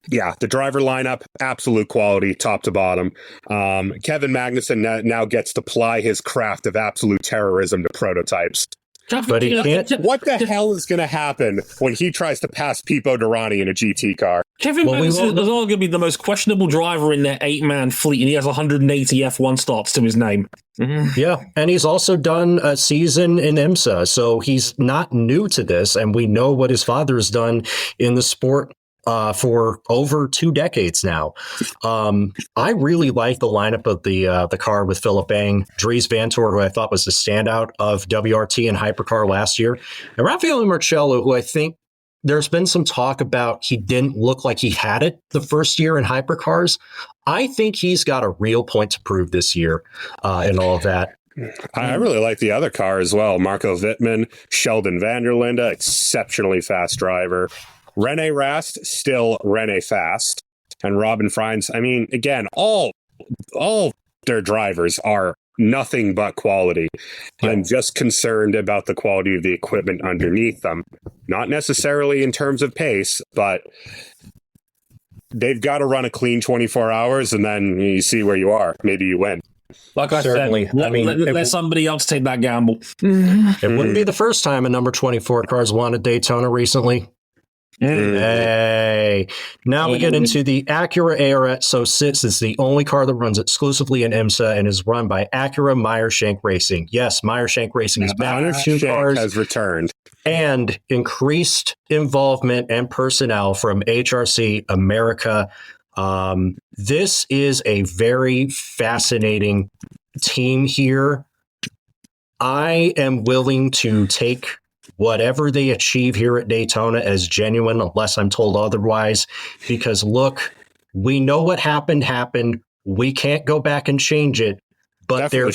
the driver lineup, absolute quality, top to bottom. Kevin Magnussen now gets to ply his craft of absolute terrorism to prototypes. But he can't. What the hell is going to happen when he tries to pass Pipo Durrani in a GT car? Kevin Magnussen is all going to be the most questionable driver in their 8-man fleet, and he has 180 F1 starts to his name. Mm-hmm. Yeah, and he's also done a season in IMSA, so he's not new to this, and we know what his father has done in the sport for over 2 decades now. I really like the lineup of the car with Philip Eng, Dries Vanthoor, who I thought was the standout of WRT and Hypercar last year, and Raffaele Marcello, who I think there's been some talk about he didn't look like he had it the first year in Hypercars. I think he's got a real point to prove this year in all of that. I really like the other car as well. Marco Wittmann, Sheldon Vanderlinde, exceptionally fast driver. Rene Rast, still Rene fast. And Robin Freins, I mean, again, all their drivers are nothing but quality. I'm just concerned about the quality of the equipment underneath them. Not necessarily in terms of pace, but they've got to run a clean 24 hours, and then you see where you are. Maybe you win. Like I Certainly. said, let somebody else take that gamble. It wouldn't be the first time a number 24 car's won at Daytona recently. Hey. Now we get into the Acura ARS 06. It's the only car that runs exclusively in IMSA and is run by Acura Meyershank Racing. Yes, Meyershank Racing is back with 2 cars. Has returned. And increased involvement and personnel from HRC America. This is a very fascinating team here. I am willing to take whatever they achieve here at Daytona as genuine, unless I'm told otherwise, because look, we know what happened. We can't go back and change it, but there are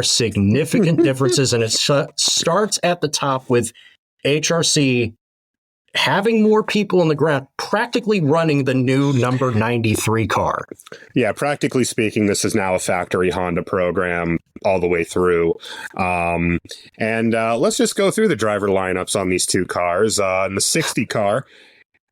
significant differences, and it starts at the top with HRC having more people on the ground, practically running the new number 93 car. Yeah, practically speaking, this is now a factory Honda program all the way through. And let's just go through the driver lineups on these 2 cars. In the 60 car,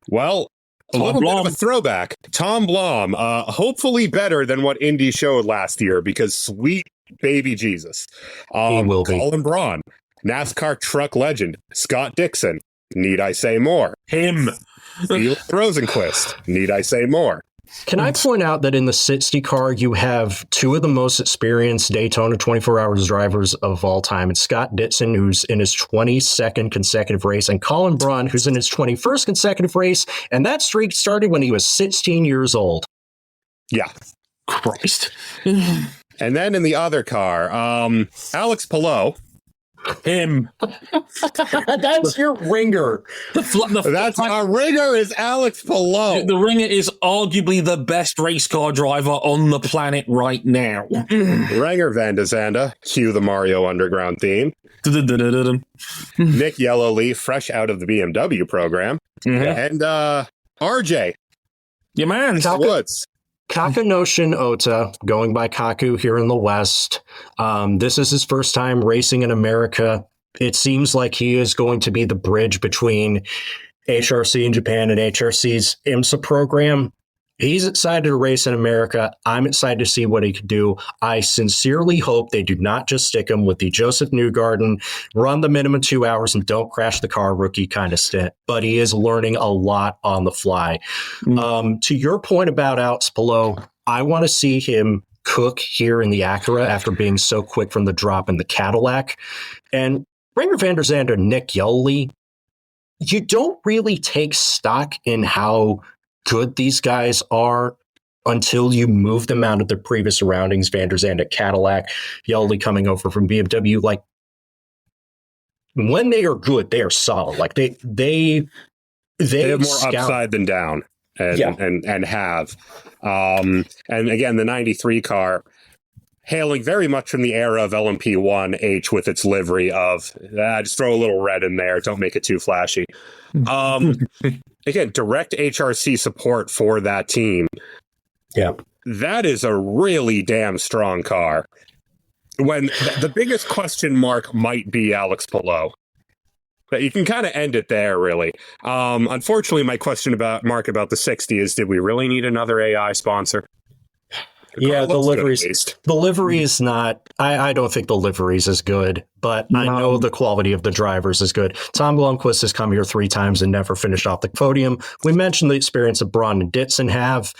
well, a little bit of a throwback. Tom Blom, hopefully better than what Indy showed last year, because sweet baby Jesus. He will be. Colin Braun, NASCAR truck legend, Scott Dixon. Need I say more? Him. Felix Rosenquist. Need I say more? Can I point out that in the 60 car, you have 2 of the most experienced Daytona 24 Hours drivers of all time. It's Scott Dixon, who's in his 22nd consecutive race, and Colin Braun, who's in his 21st consecutive race. And that streak started when he was 16 years old. Yeah. Christ. And then in the other car, Alex Palou. Him. That's your ringer. That's our ringer is Alex Palou. The ringer is arguably the best race car driver on the planet right now. Renger Van de Zanda, cue the Mario Underground theme. Nick Yellowleaf, fresh out of the BMW program. And RJ. Your man. Woods. Kakunoshin Ota, going by Kaku here in the West. This is his first time racing in America. It seems like he is going to be the bridge between HRC in Japan and HRC's IMSA program. He's excited to race in America. I'm excited to see what he can do. I sincerely hope they do not just stick him with the Joseph Newgarden, run the minimum 2 hours and don't crash the car rookie kind of stint. But he is learning a lot on the fly. To your point about Alex Palou, I want to see him cook here in the Acura after being so quick from the drop in the Cadillac. And Renger van der Zande, Nick Yellowleaf, you don't really take stock in how good these guys are until you move them out of their previous surroundings. Van der Zande at Cadillac, Yellowleaf coming over from BMW. Like, when they are good, they are solid. Like they have more upside than down, and have. And again, the 93 car, hailing very much from the era of LMP1H with its livery of just throw a little red in there, don't make it too flashy. Again, direct HRC support for that team. Yeah. That is a really damn strong car. When the biggest question mark might be Alex Palou. But you can kind of end it there, really. Unfortunately, my question about the 60 is, did we really need another AI sponsor? Yeah, the livery is not, I don't think the livery is as good, but I know the quality of the drivers is good. Tom Blomqvist has come here 3 times and never finished off the podium. We mentioned the experience that Braun and Dixon have.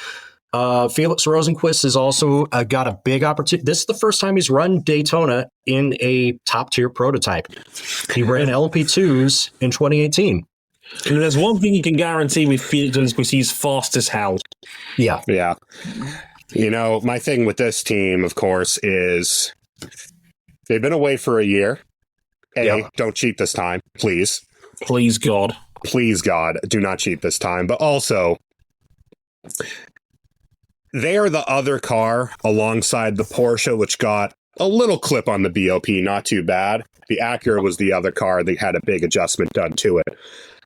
Felix Rosenquist has also got a big opportunity. This is the first time he's run Daytona in a top-tier prototype. He ran LP2s in 2018. And there's one thing you can guarantee with Felix Rosenquist, he's fast as hell. Yeah. Yeah. You know, my thing with this team, of course, is they've been away for a year. Don't cheat this time, please. Please, God. Please, God, do not cheat this time. But also, they are the other car alongside the Porsche, which got a little clip on the BOP, not too bad. The Acura was the other car that had a big adjustment done to it.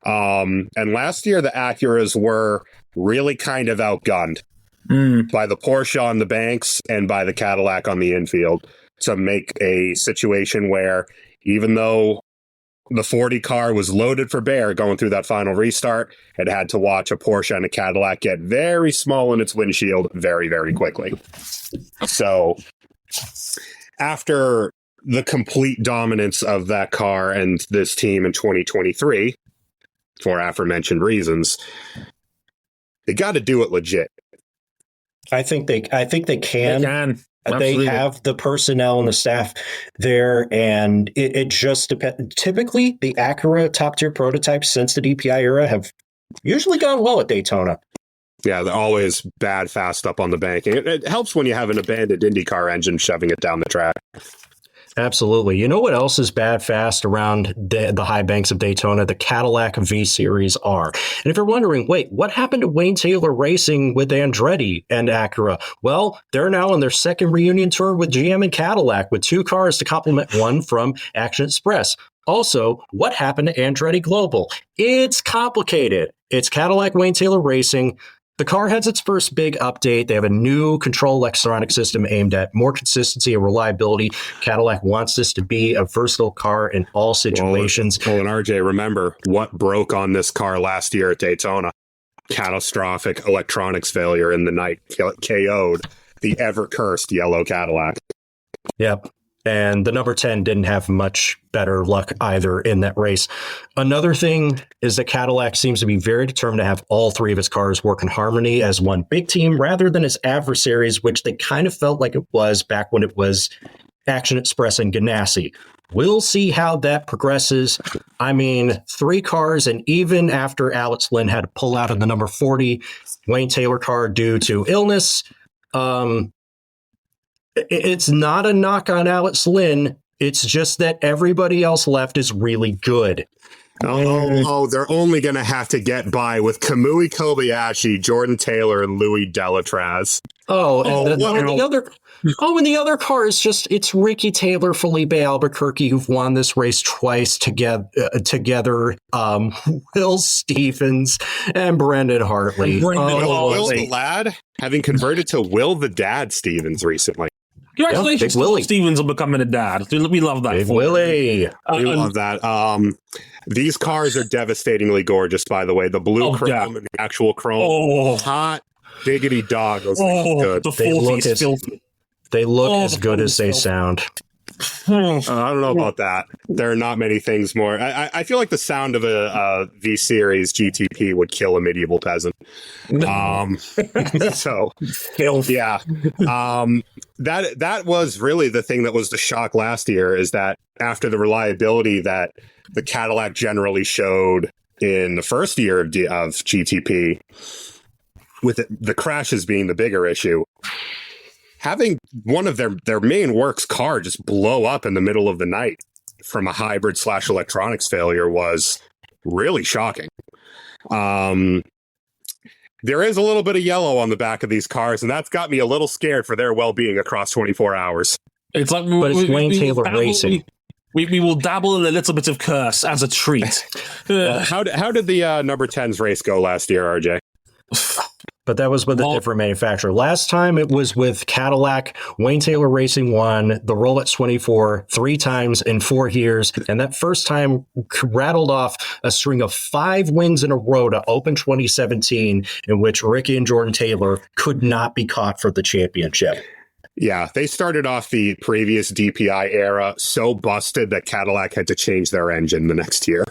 And last year, the Acuras were really kind of outgunned. by the Porsche on the banks and by the Cadillac on the infield to make a situation where even though the 40 car was loaded for bear going through that final restart, it had to watch a Porsche and a Cadillac get very small in its windshield very, very quickly. So after the complete dominance of that car and this team in 2023, for aforementioned reasons, they got to do it legit. I think they can. They can. Absolutely. They have the personnel and the staff there, and it just depends. Typically, the Acura top-tier prototypes since the DPI era have usually gone well at Daytona. Yeah, they're always bad fast up on the banking. It helps when you have an abandoned IndyCar engine shoving it down the track. Absolutely. You know what else is bad fast around the high banks of Daytona? The Cadillac V Series R. And if you're wondering, wait, what happened to Wayne Taylor Racing with Andretti and Acura? Well, they're now on their second reunion tour with GM and Cadillac with 2 cars to complement one from Action Express. Also, what happened to Andretti Global? It's complicated. It's Cadillac Wayne Taylor Racing. The car has its first big update. They have a new control electronic system aimed at more consistency and reliability. Cadillac wants this to be a versatile car in all situations. Well, and RJ, remember what broke on this car last year at Daytona? Catastrophic electronics failure in the night KO'd the ever-cursed yellow Cadillac. Yep. And the number 10 didn't have much better luck either in that race. Another thing is that Cadillac seems to be very determined to have all 3 of its cars work in harmony as one big team rather than as adversaries, which they kind of felt like it was back when it was Action Express and Ganassi. We'll see how that progresses. I mean, 3 cars, and even after Alex Lynn had to pull out of the number 40 Wayne Taylor car due to illness, it's not a knock on Alex Lynn. It's just that everybody else left is really good. Oh, they're only going to have to get by with Kamui Kobayashi, Jordan Taylor, and Louis Delatraz. And the other car is it's Ricky Taylor, Felipe Albuquerque, who've won this race twice together. Will Stevens and Brendan Hartley. Will the lad, having converted to Will the Dad Stevens recently. Congratulations to Will Stevens on becoming a dad. We love that. Big Willie. We love that. These cars are devastatingly gorgeous, by the way. The blue chrome and the actual chrome. Hot diggity dog. Those good. The 40 is filthy. They look as good as they sound. I don't know about that. There are not many things more. I feel like the sound of a V Series GTP would kill a medieval peasant. So, yeah. That was really the thing that was the shock last year, is that after the reliability that the Cadillac generally showed in the first year of GTP, with the crashes being the bigger issue, having one of their main works car just blow up in the middle of the night from a hybrid / electronics failure was really shocking. There is a little bit of yellow on the back of these cars, and that's got me a little scared for their well-being across 24 hours. It's like, but it's Wayne Taylor Racing. We will dabble in a little bit of curse as a treat. How did the number 10's race go last year, RJ? But that was with a different manufacturer. Last time it was with Cadillac. Wayne Taylor Racing won the Rolex 24 3 times in 4 years. And that first time rattled off a string of 5 wins in a row to open 2017, in which Ricky and Jordan Taylor could not be caught for the championship. Yeah, they started off the previous DPI era so busted that Cadillac had to change their engine the next year.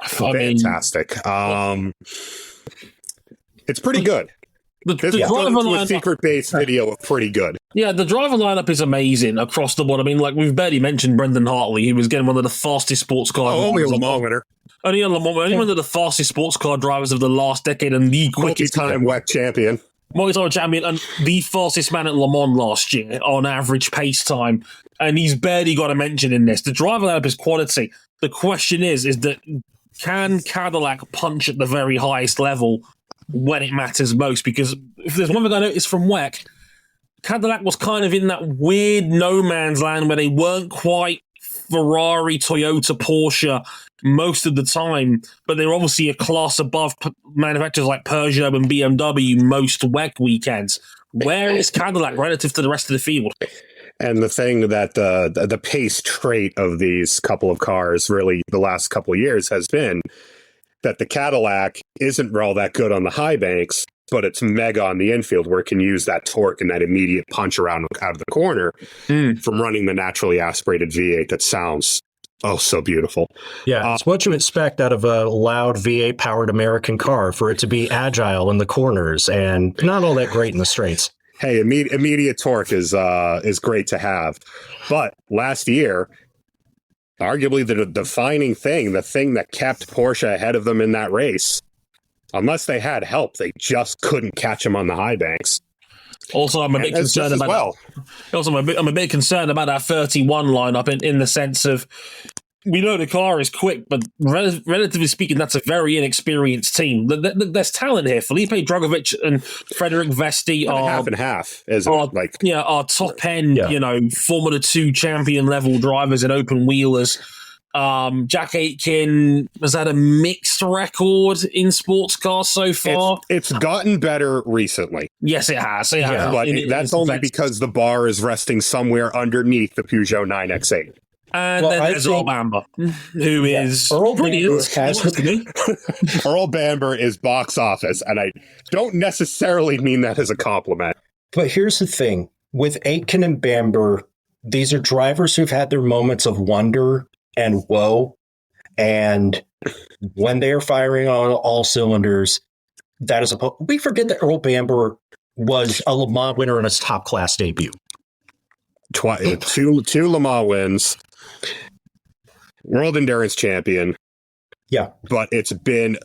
Fantastic. It's pretty good. The driver lineup, a secret-based video of pretty good. Yeah, the driver lineup is amazing across the board. I mean, like, we've barely mentioned Brendan Hartley. He was getting one of the fastest sports car drivers. Only a Le Mans winner. Only one of the fastest sports car drivers of the last decade and the quickest multi-time WEC champion. Multi-time champion and the fastest man at Le Mans last year on average pace time. And he's barely got a mention in this. The driver lineup is quality. The question is that can Cadillac punch at the very highest level when it matters most? Because if there's one thing I noticed from WEC, Cadillac was kind of in that weird no man's land where they weren't quite Ferrari, Toyota, Porsche most of the time, but they're obviously a class above manufacturers like Peugeot and BMW most WEC weekends. Where is Cadillac relative to the rest of the field? And the thing that the pace trait of these couple of cars really the last couple of years has been that the Cadillac isn't all that good on the high banks, but it's mega on the infield where it can use that torque and that immediate punch around out of the corner from running the naturally aspirated V8 that sounds so beautiful. Yeah, it's what you expect out of a loud V8 powered American car, for it to be agile in the corners and not all that great in the straights. Hey, immediate torque is great to have. But last year, arguably the defining thing, the thing that kept Porsche ahead of them in that race, unless they had help, they just couldn't catch them on the high banks. Also, I'm a bit concerned about I'm a bit concerned about our 31 lineup in the sense of, we know the car is quick, but relatively speaking, that's a very inexperienced team. There's talent here. Felipe Drugovich and Frederick Vesti are half and half, isn't it? Our top end, Formula 2 champion level drivers and open wheelers. Jack Aitken has had a mixed record in sports cars so far. It's gotten better recently. Yes, it has. But that's only because the bar is resting somewhere underneath the Peugeot 9X8. And then there's Earl Bamber, who is pretty Earl Bamber is box office, and I don't necessarily mean that as a compliment. But here's the thing. With Aitken and Bamber, these are drivers who've had their moments of wonder and woe, and when they're firing on all cylinders, that is we forget that Earl Bamber was a Le Mans winner in his top class debut. Two Le Mans wins, world endurance champion. Yeah, but it's been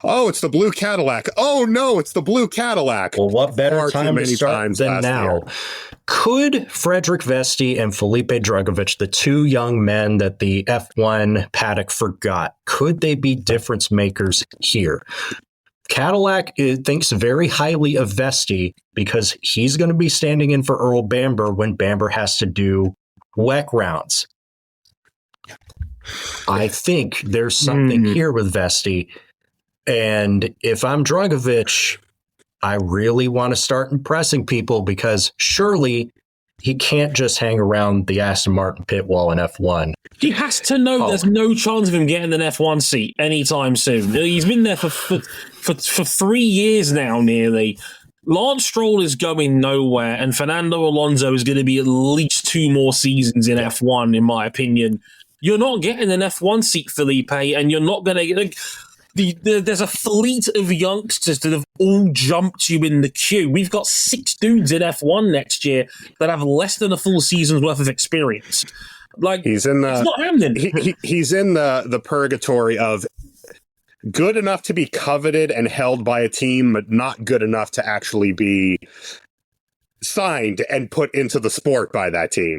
it's the blue Cadillac. Oh no, it's the blue Cadillac. Well, what better time to start than now? Year. Could Frederick Vesti and Felipe Drugovich, the two young men that the F1 paddock forgot, could they be difference makers here? Cadillac thinks very highly of Vesti because he's going to be standing in for Earl Bamber when Bamber has to do WEC rounds. I think there's something here with Vesti. And if I'm Drugovich, I really want to start impressing people, because surely he can't just hang around the Aston Martin pit wall in F1. He has to know there's no chance of him getting an F1 seat anytime soon. He's been there for 3 years now, nearly. Lance Stroll is going nowhere, and Fernando Alonso is going to be at least 2 more seasons in F1, in my opinion. You're not getting an F1 seat, Felipe, and you're not going to get... There's a fleet of youngsters that have all jumped you in the queue. We've got 6 dudes in F1 next year that have less than a full season's worth of experience. He's in the, it's not happening. He's in the purgatory of good enough to be coveted and held by a team, but not good enough to actually be signed and put into the sport by that team.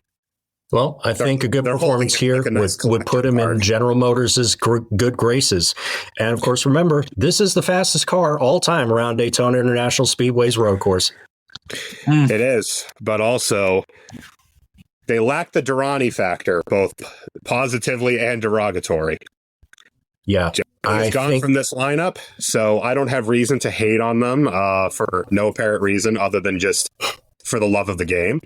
Well, I think a good performance here would put him in General Motors' good graces. And, of course, remember, this is the fastest car all time around Daytona International Speedway's road course. It is, but also they lack the Durrani factor, both positively and derogatory. Yeah. He's gone from this lineup, so I don't have reason to hate on them for no apparent reason other than just for the love of the game.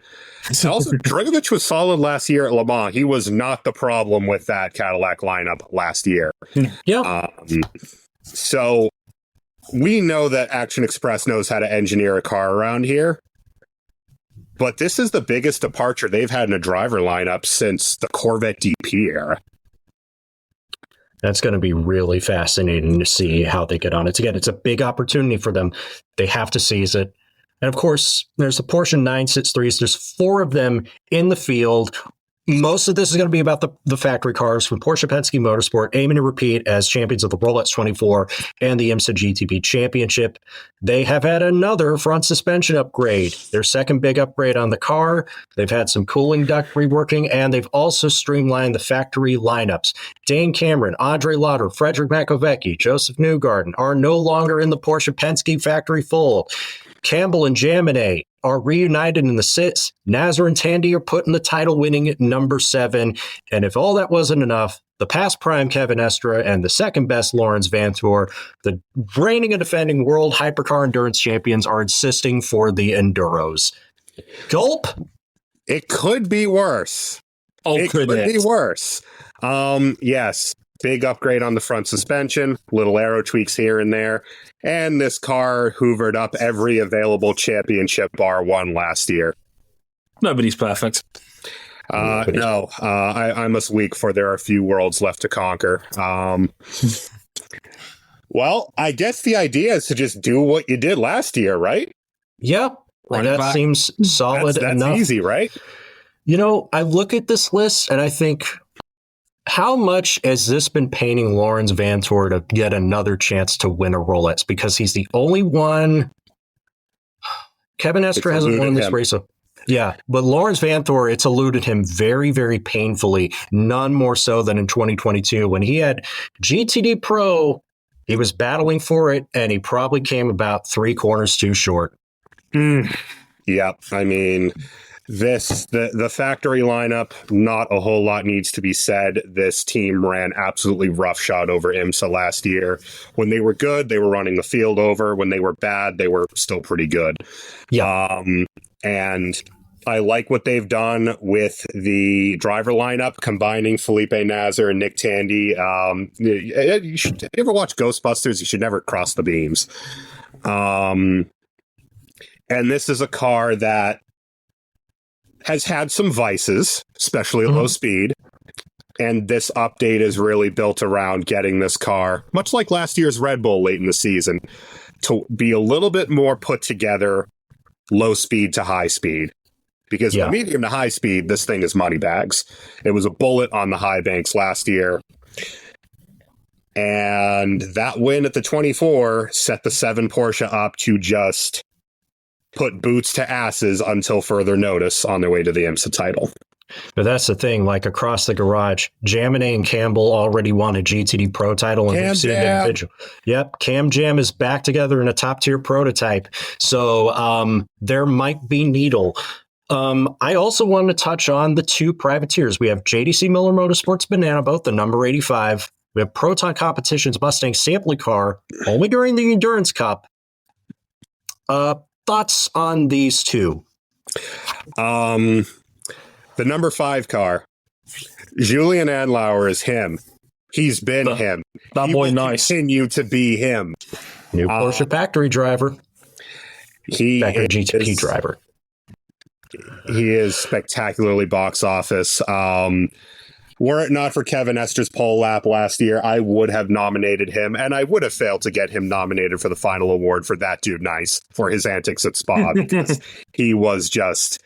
Also, Drugovich was solid last year at Le Mans. He was not the problem with that Cadillac lineup last year. Yeah. So we know that Action Express knows how to engineer a car around here. But this is the biggest departure they've had in a driver lineup since the Corvette DP era. That's going to be really fascinating to see how they get on it. Again, it's a big opportunity for them. They have to seize it. And of course, there's the Porsche 963s. There's 4 of them in the field. Most of this is going to be about the factory cars from Porsche Penske Motorsport, aiming to repeat as champions of the Rolex 24 and the IMSA GTB Championship. They have had another front suspension upgrade, their second big upgrade on the car. They've had some cooling duct reworking, and they've also streamlined the factory lineups. Dane Cameron, Andre Lauder, Frederick Makovecki, Joseph Newgarden are no longer in the Porsche Penske factory fold. Campbell and Jaminet are reunited in the 6. Nasser and Tandy are put in the title-winning number 7. And if all that wasn't enough, the past prime Kevin Estre and the second best Dries Vanthoor, the reigning and defending world hypercar endurance champions, are insisting for the Enduros. Gulp? It could be worse. Oh, it could be worse. Yes. Big upgrade on the front suspension, little aero tweaks here and there. And this car hoovered up every available championship bar won last year. Nobody's perfect. No, I must weak, for there are a few worlds left to conquer. Well, I guess the idea is to just do what you did last year, right? Yeah, that seems solid that's enough. That's easy, right? You know, I look at this list and I think, how much has this been painting Dries Vanthoor to get another chance to win a Rolex? Because he's the only one. Kevin Estre hasn't won this race. Yeah, but Dries Vanthoor, it's eluded him very, very painfully. None more so than in 2022 when he had GTD Pro. He was battling for it, and he probably came about 3 corners too short. Yep. I mean, the factory lineup, not a whole lot needs to be said. This team ran absolutely roughshod over IMSA last year. When they were good, they were running the field over. When they were bad, they were still pretty good. Yeah. And I like what they've done with the driver lineup, combining Felipe Nasr and Nick Tandy. You ever watch Ghostbusters? You should never cross the beams. And this is a car that has had some vices, especially at low speed. And this update is really built around getting this car, much like last year's Red Bull late in the season, to be a little bit more put together, low speed to high speed. Because the medium to high speed, this thing is money bags. It was a bullet on the high banks last year. And that win at the 24 set the 7 Porsche up to just put boots to asses until further notice on their way to the IMSA title. But that's the thing, like across the garage, Jaminet and Campbell already won a GTD Pro title. And we've seen individual. Yep, Cam Jam is back together in a top-tier prototype. So there might be Needle. I also want to touch on the 2 privateers. We have JDC Miller Motorsports Banana Boat, the number 85. We have Proton Competition's Mustang sampling car, only during the Endurance Cup. Thoughts on these 2? The number 5 car, Julian Andlauer, is him. He's been him. That boy nice. Continue to be him. New Porsche factory driver. Factory GTP driver. He is spectacularly box office. Were it not for Kevin Estre's pole lap last year, I would have nominated him, and I would have failed to get him nominated for the final award for That Dude Nice for his antics at Spa, because he was just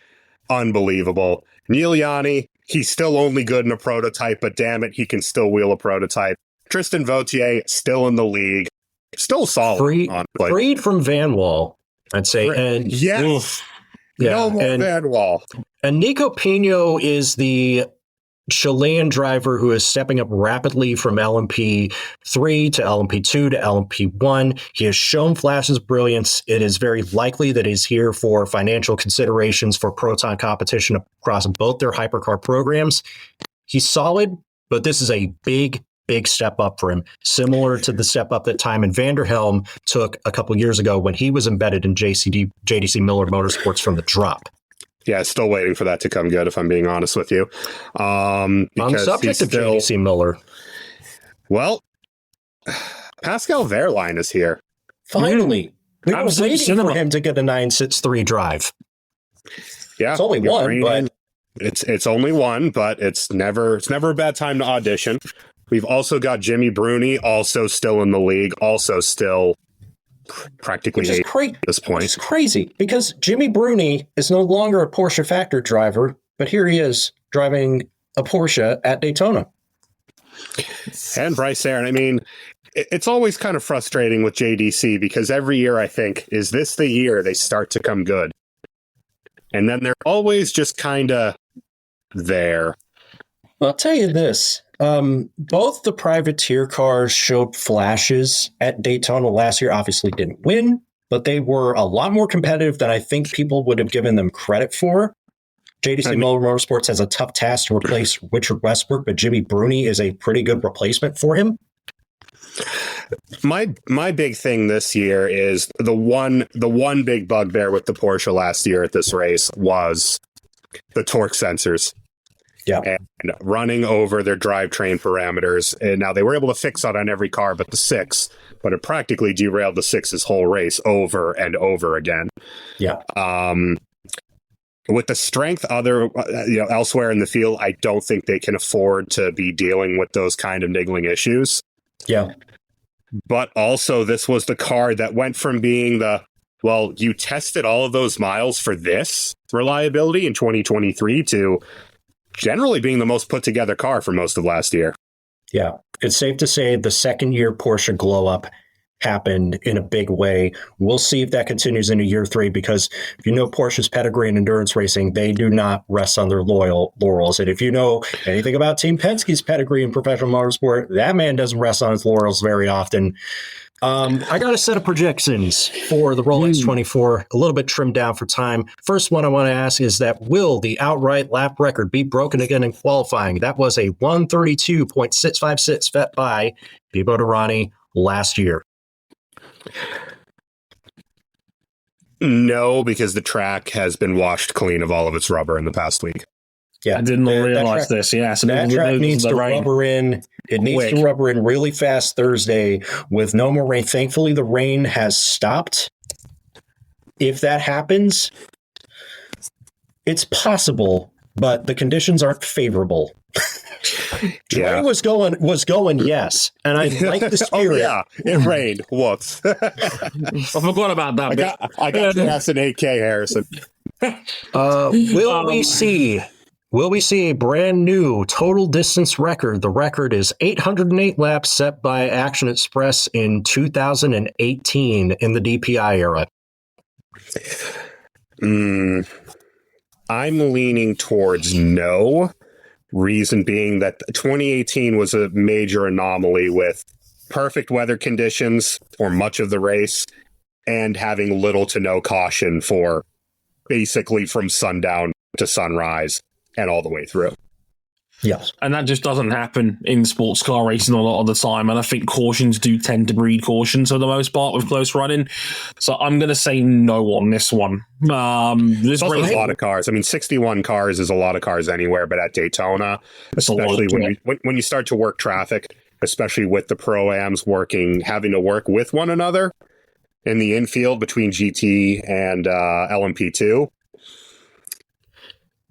unbelievable. Neil Yanni, he's still only good in a prototype, but damn it, he can still wheel a prototype. Tristan Vautier, still in the league, still solid. Freed from Van Wall, I'd say. And yes. No more Van Wall. And Nico Pino is the Chilean driver who is stepping up rapidly from LMP3 to LMP2 to LMP1. He has shown flashes of brilliance. It is very likely that he's here for financial considerations for Proton Competition across both their hypercar programs. He's solid, but this is a big step up for him, similar to the step up that Tymon Vanderhelm took a couple years ago when he was embedded in JDC Miller Motorsports from the drop. Yeah, still waiting for that to come good, if I'm being honest with you. On the subject of JDC Miller. Well, Pascal Wehrlein is here. Finally. We were waiting for him to get a 963 drive. Yeah. It's only one, but it's only one, but it's never a bad time to audition. We've also got Jimmy Bruni, also still in the league, also still practically at this point. It's crazy because Jimmy Bruni is no longer a Porsche factory driver, but here he is driving a Porsche at Daytona. And Bryce Aaron. I mean, it's always kind of frustrating with JDC because every year I think, is this the year they start to come good? And then they're always just kind of there. Well, I'll tell you this. Both the privateer cars showed flashes at Daytona last year. Obviously didn't win, but they were a lot more competitive than I think people would have given them credit for. JDC Motorsports has a tough task to replace Richard Westbrook, but Jimmy Bruni is a pretty good replacement for him. My big thing this year is the one big bugbear with the Porsche last year at this race was the torque sensors. Yeah. And running over their drivetrain parameters. And now they were able to fix that on every car but the 6, but it practically derailed the 6's whole race over and over again. Yeah. With the strength elsewhere in the field, I don't think they can afford to be dealing with those kind of niggling issues. Yeah. But also, this was the car that went from being you tested all of those miles for this reliability in 2023 to generally being the most put together car for most of last year. Yeah. It's safe to say the second year Porsche glow up happened in a big way. We'll see if that continues into year 3, because if you know Porsche's pedigree in endurance racing, they do not rest on their laurels. And if you know anything about Team Penske's pedigree in professional motorsport, that man doesn't rest on his laurels very often. I got a set of projections for the Rolex 24, a little bit trimmed down for time. First one I want to ask is that will the outright lap record be broken again in qualifying? That was a 132.656 set by Pipo Derani last year. No, because the track has been washed clean of all of its rubber in the past week. Yeah, I didn't realize this. Yeah, so that track needs to rubber in. It needs to rubber in really fast Thursday with no more rain. Thankfully, the rain has stopped. If that happens, it's possible, but the conditions aren't favorable. Dre was going yes, and I like the spirit. It rained. Whoops. I forgot about that. I got to ask an 8K, Harrison. Will we see a brand new total distance record? The record is 808 laps set by Action Express in 2018 in the DPI era. I'm leaning towards no. Reason being that 2018 was a major anomaly with perfect weather conditions for much of the race and having little to no caution for basically from sundown to sunrise and all the way through. Yes. And that just doesn't happen in sports car racing a lot of the time. And I think cautions do tend to breed cautions for the most part with close running. So I'm going to say no on this one. This race, a lot of cars. I mean, 61 cars is a lot of cars anywhere, but at Daytona, especially when you start to work traffic, especially with the Pro-Ams having to work with one another in the infield between GT and LMP2,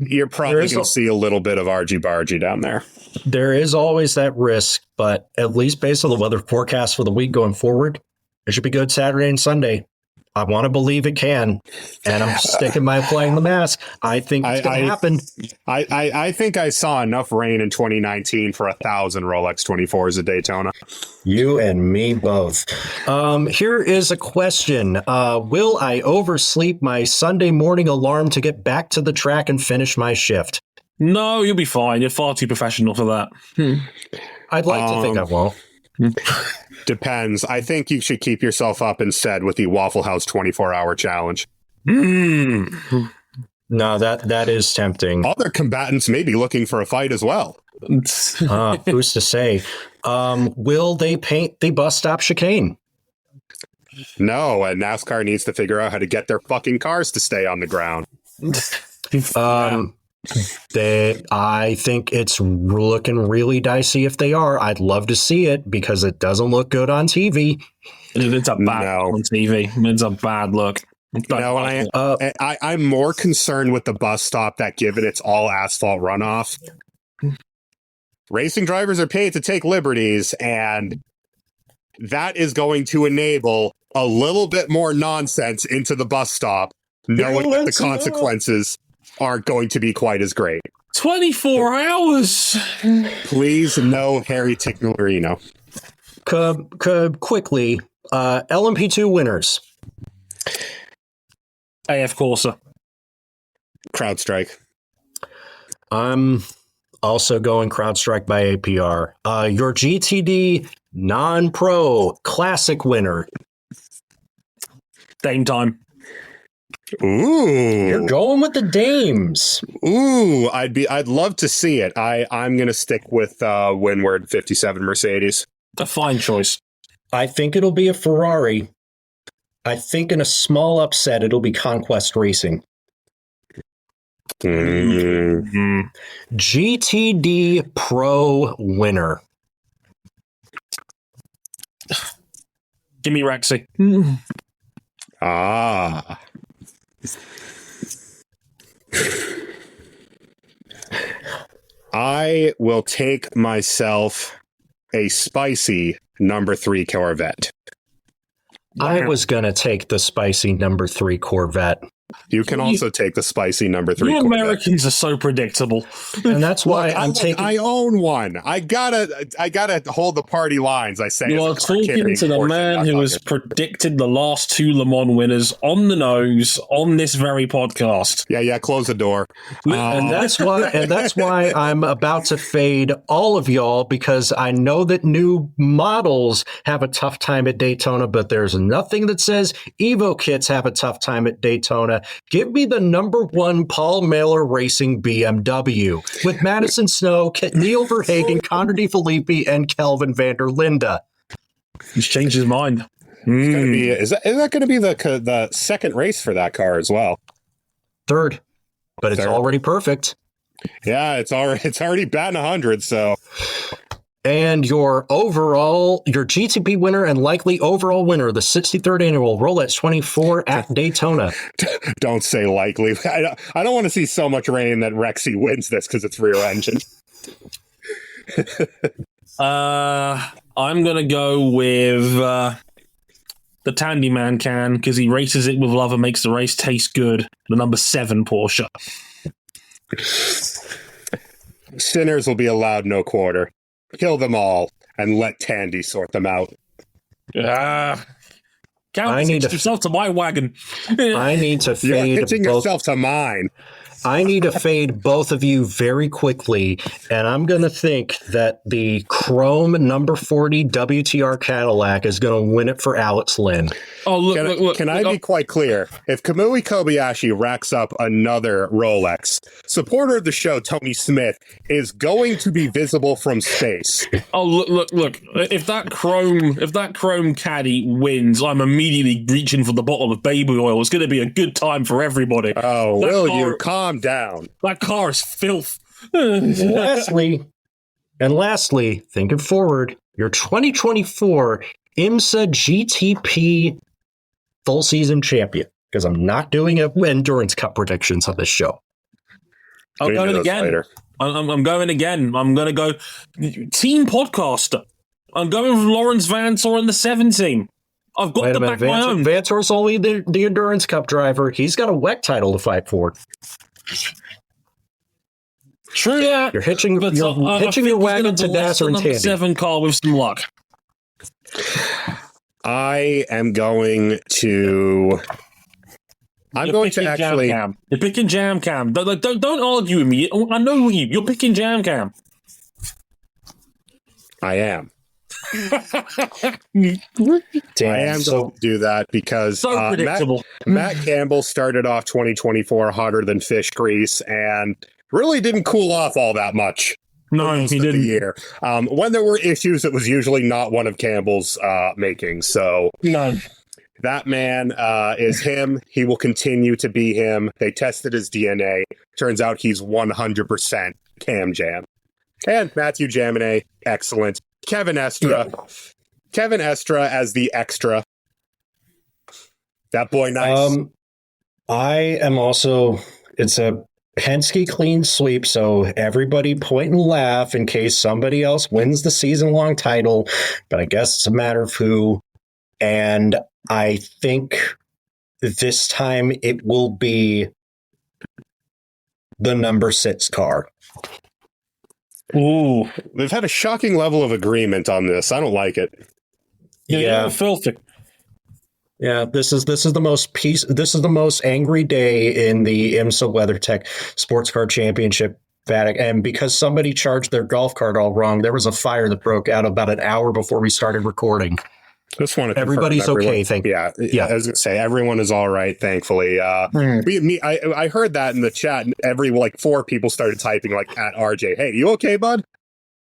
you're probably going to see a little bit of argy-bargy down there. There is always that risk, but at least based on the weather forecast for the week going forward, it should be good Saturday and Sunday. I want to believe it can, and I'm sticking by playing the mask. I think it's going to happen. I think I saw enough rain in 2019 for 1,000 Rolex 24s at Daytona. You and me both. Here is a question. Will I oversleep my Sunday morning alarm to get back to the track and finish my shift? No, you'll be fine. You're far too professional for that. I'd like to think I won't. Depends. I think you should keep yourself up instead with the Waffle House 24-hour challenge. No, that is tempting. Other combatants may be looking for a fight as well. Who's to say? Will they paint the bus stop chicane? No, and NASCAR needs to figure out how to get their fucking cars to stay on the ground. I think it's looking really dicey if they are. I'd love to see it because it doesn't look good on TV. It's a bad look on TV. It's a bad look. I'm more concerned with the bus stop that, given it's all asphalt runoff, racing drivers are paid to take liberties, and that is going to enable a little bit more nonsense into the bus stop, knowing that the consequences aren't going to be quite as great. 24 hours. Please, no Harry Ticnerino. Quickly, LMP2 winners. AF Corsa. CrowdStrike. I'm also going CrowdStrike by APR. Your GTD non-pro classic winner. Dame time. Ooh, You're going with the dames. ooh! I'd love to see it. I'm gonna stick with Windward 57 Mercedes. A fine choice. I think it'll be a Ferrari. I think in a small upset, it'll be Conquest Racing. Mm. GTD Pro winner. Give me Rexy. Ah. I will take myself a spicy number 3 Corvette. I was going to take the spicy number 3 Corvette. You can also take the spicy number 3 You Corvette. Americans are so predictable. And that's why I'm taking... I own one. I gotta hold the party lines. I say You are talking to the man who has predicted the last 2 Le Mans winners on the nose on this very podcast. Yeah. Close the door. And that's why I'm about to fade all of y'all, because I know that new models have a tough time at Daytona, but there's nothing that says Evo kits have a tough time at Daytona. Give me the number 1 Paul Mailer Racing BMW with Madison Snow, Neil Verhagen, Connor DeFilippi, and Kelvin van der Linde. He's changed his mind. Is that going to be the second race for that car as well? Third, but it's already perfect. Yeah, it's already batting 100. So, and your GTP winner and likely overall winner, the 63rd annual Rolex 24 at Daytona. Don't say likely. I don't want to see so much rain that Rexy wins this because it's rear engine. I'm gonna go with the Tandy Man can, because he races it with love and makes the race taste good. The number 7 Porsche. Sinners will be allowed no quarter. Kill them all and let Tandy sort them out. Yourself to my wagon. I need to fade. You're hitching yourself to mine. I need to fade both of you very quickly, and I'm going to think that the Chrome number 40 WTR Cadillac is going to win it for Alex Lynn. Oh, look. Can I be quite clear? If Kamui Kobayashi racks up another Rolex, supporter of the show, Tony Smith, is going to be visible from space. Oh, look. If that Chrome Caddy wins, I'm immediately reaching for the bottle of baby oil. It's going to be a good time for everybody. Oh, you calm down. That car is filth. Lastly, thinking forward, your 2024 IMSA GTP full season champion, because I'm not doing endurance cup predictions on this show. I'm going again. I'm going again. I'm going to go team podcaster. I'm going with Lawrence Vanthoor in the 7 team. I've got to back my own. Vanthoor's only the endurance cup driver. He's got a WEC title to fight for. True that. You're hitching your wagon to Nasser and Tandy. 7 car with some luck. I am going to... You're picking Jam Cam. Don't argue with me. I know you. You're picking Jam Cam. I am. Damn, I am going to do that because predictable. Matt Campbell started off 2024 hotter than fish grease and really didn't cool off all that much. No, he didn't. Year. When there were issues, it was usually not one of Campbell's making. So no. That man is him. He will continue to be him. They tested his DNA. Turns out he's 100% Cam Jam. And Matthew Jaminet, excellent. Kevin Estra. Yeah. Kevin Estra as the extra. That boy nice. I am also, it's a Penske clean sweep, so everybody point and laugh in case somebody else wins the season-long title, but I guess it's a matter of who. And I think this time it will be the number 6 car. Ooh, they've had a shocking level of agreement on this. I don't like it. Yeah, filthy. Yeah, this is the most angry day in the IMSA WeatherTech Sports Car Championship. And because somebody charged their golf cart all wrong, there was a fire that broke out about an hour before we started recording. Just want to Everybody's okay, thank you. Yeah. I was gonna say everyone is all right, thankfully. I heard that in the chat, and every 4 people started typing at RJ. Hey, you okay, bud?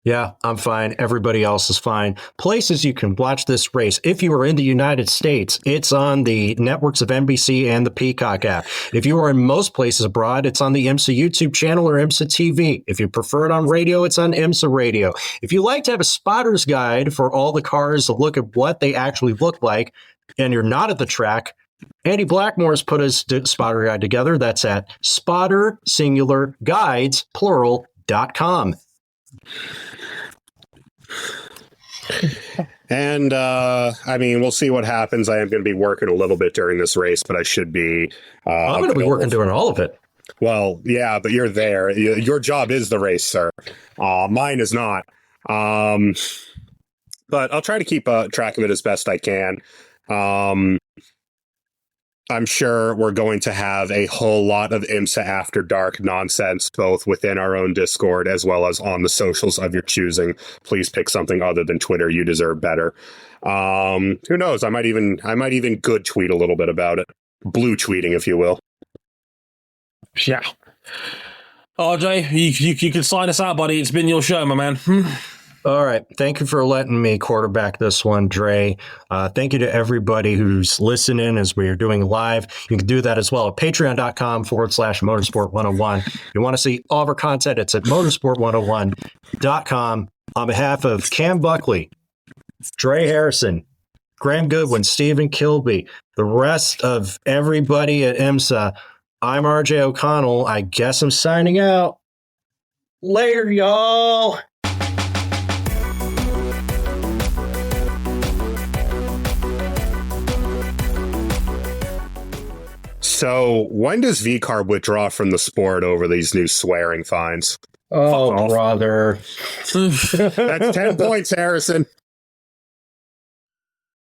Yeah, I'm fine. Everybody else is fine. Places you can watch this race. If you are in the United States, it's on the networks of NBC and the Peacock app. If you are in most places abroad, it's on the IMSA YouTube channel or IMSA TV. If you prefer it on radio, it's on IMSA Radio. If you like to have a spotter's guide for all the cars to look at what they actually look like, and you're not at the track, Andy Blackmore's put his spotter guide together. That's at spottersingularguides.com. And we'll see what happens. I am going to be working a little bit during this race, but I should be. I'm going to be working during all of it. Well, yeah, but you're there. Your job is the race, sir. Mine is not. But I'll try to keep track of it as best I can. I'm sure we're going to have a whole lot of IMSA After Dark nonsense, both within our own Discord as well as on the socials of your choosing. Please pick something other than Twitter. You deserve better. Who knows? I might even good tweet a little bit about it. Blue tweeting, if you will. Yeah. RJ, you can sign us out, buddy. It's been your show, my man. All right. Thank you for letting me quarterback this one, Dre. Thank you to everybody who's listening as we are doing live. You can do that as well at patreon.com/motorsport101. If you want to see all of our content, it's at motorsport101.com. On behalf of Cam Buckley, Dre Harrison, Graham Goodwin, Stephen Kilby, the rest of everybody at IMSA, I'm RJ O'Connell. I guess I'm signing out. Later, y'all. So when does VCARB withdraw from the sport over these new swearing fines? Oh, brother. That's 10 points, Harrison.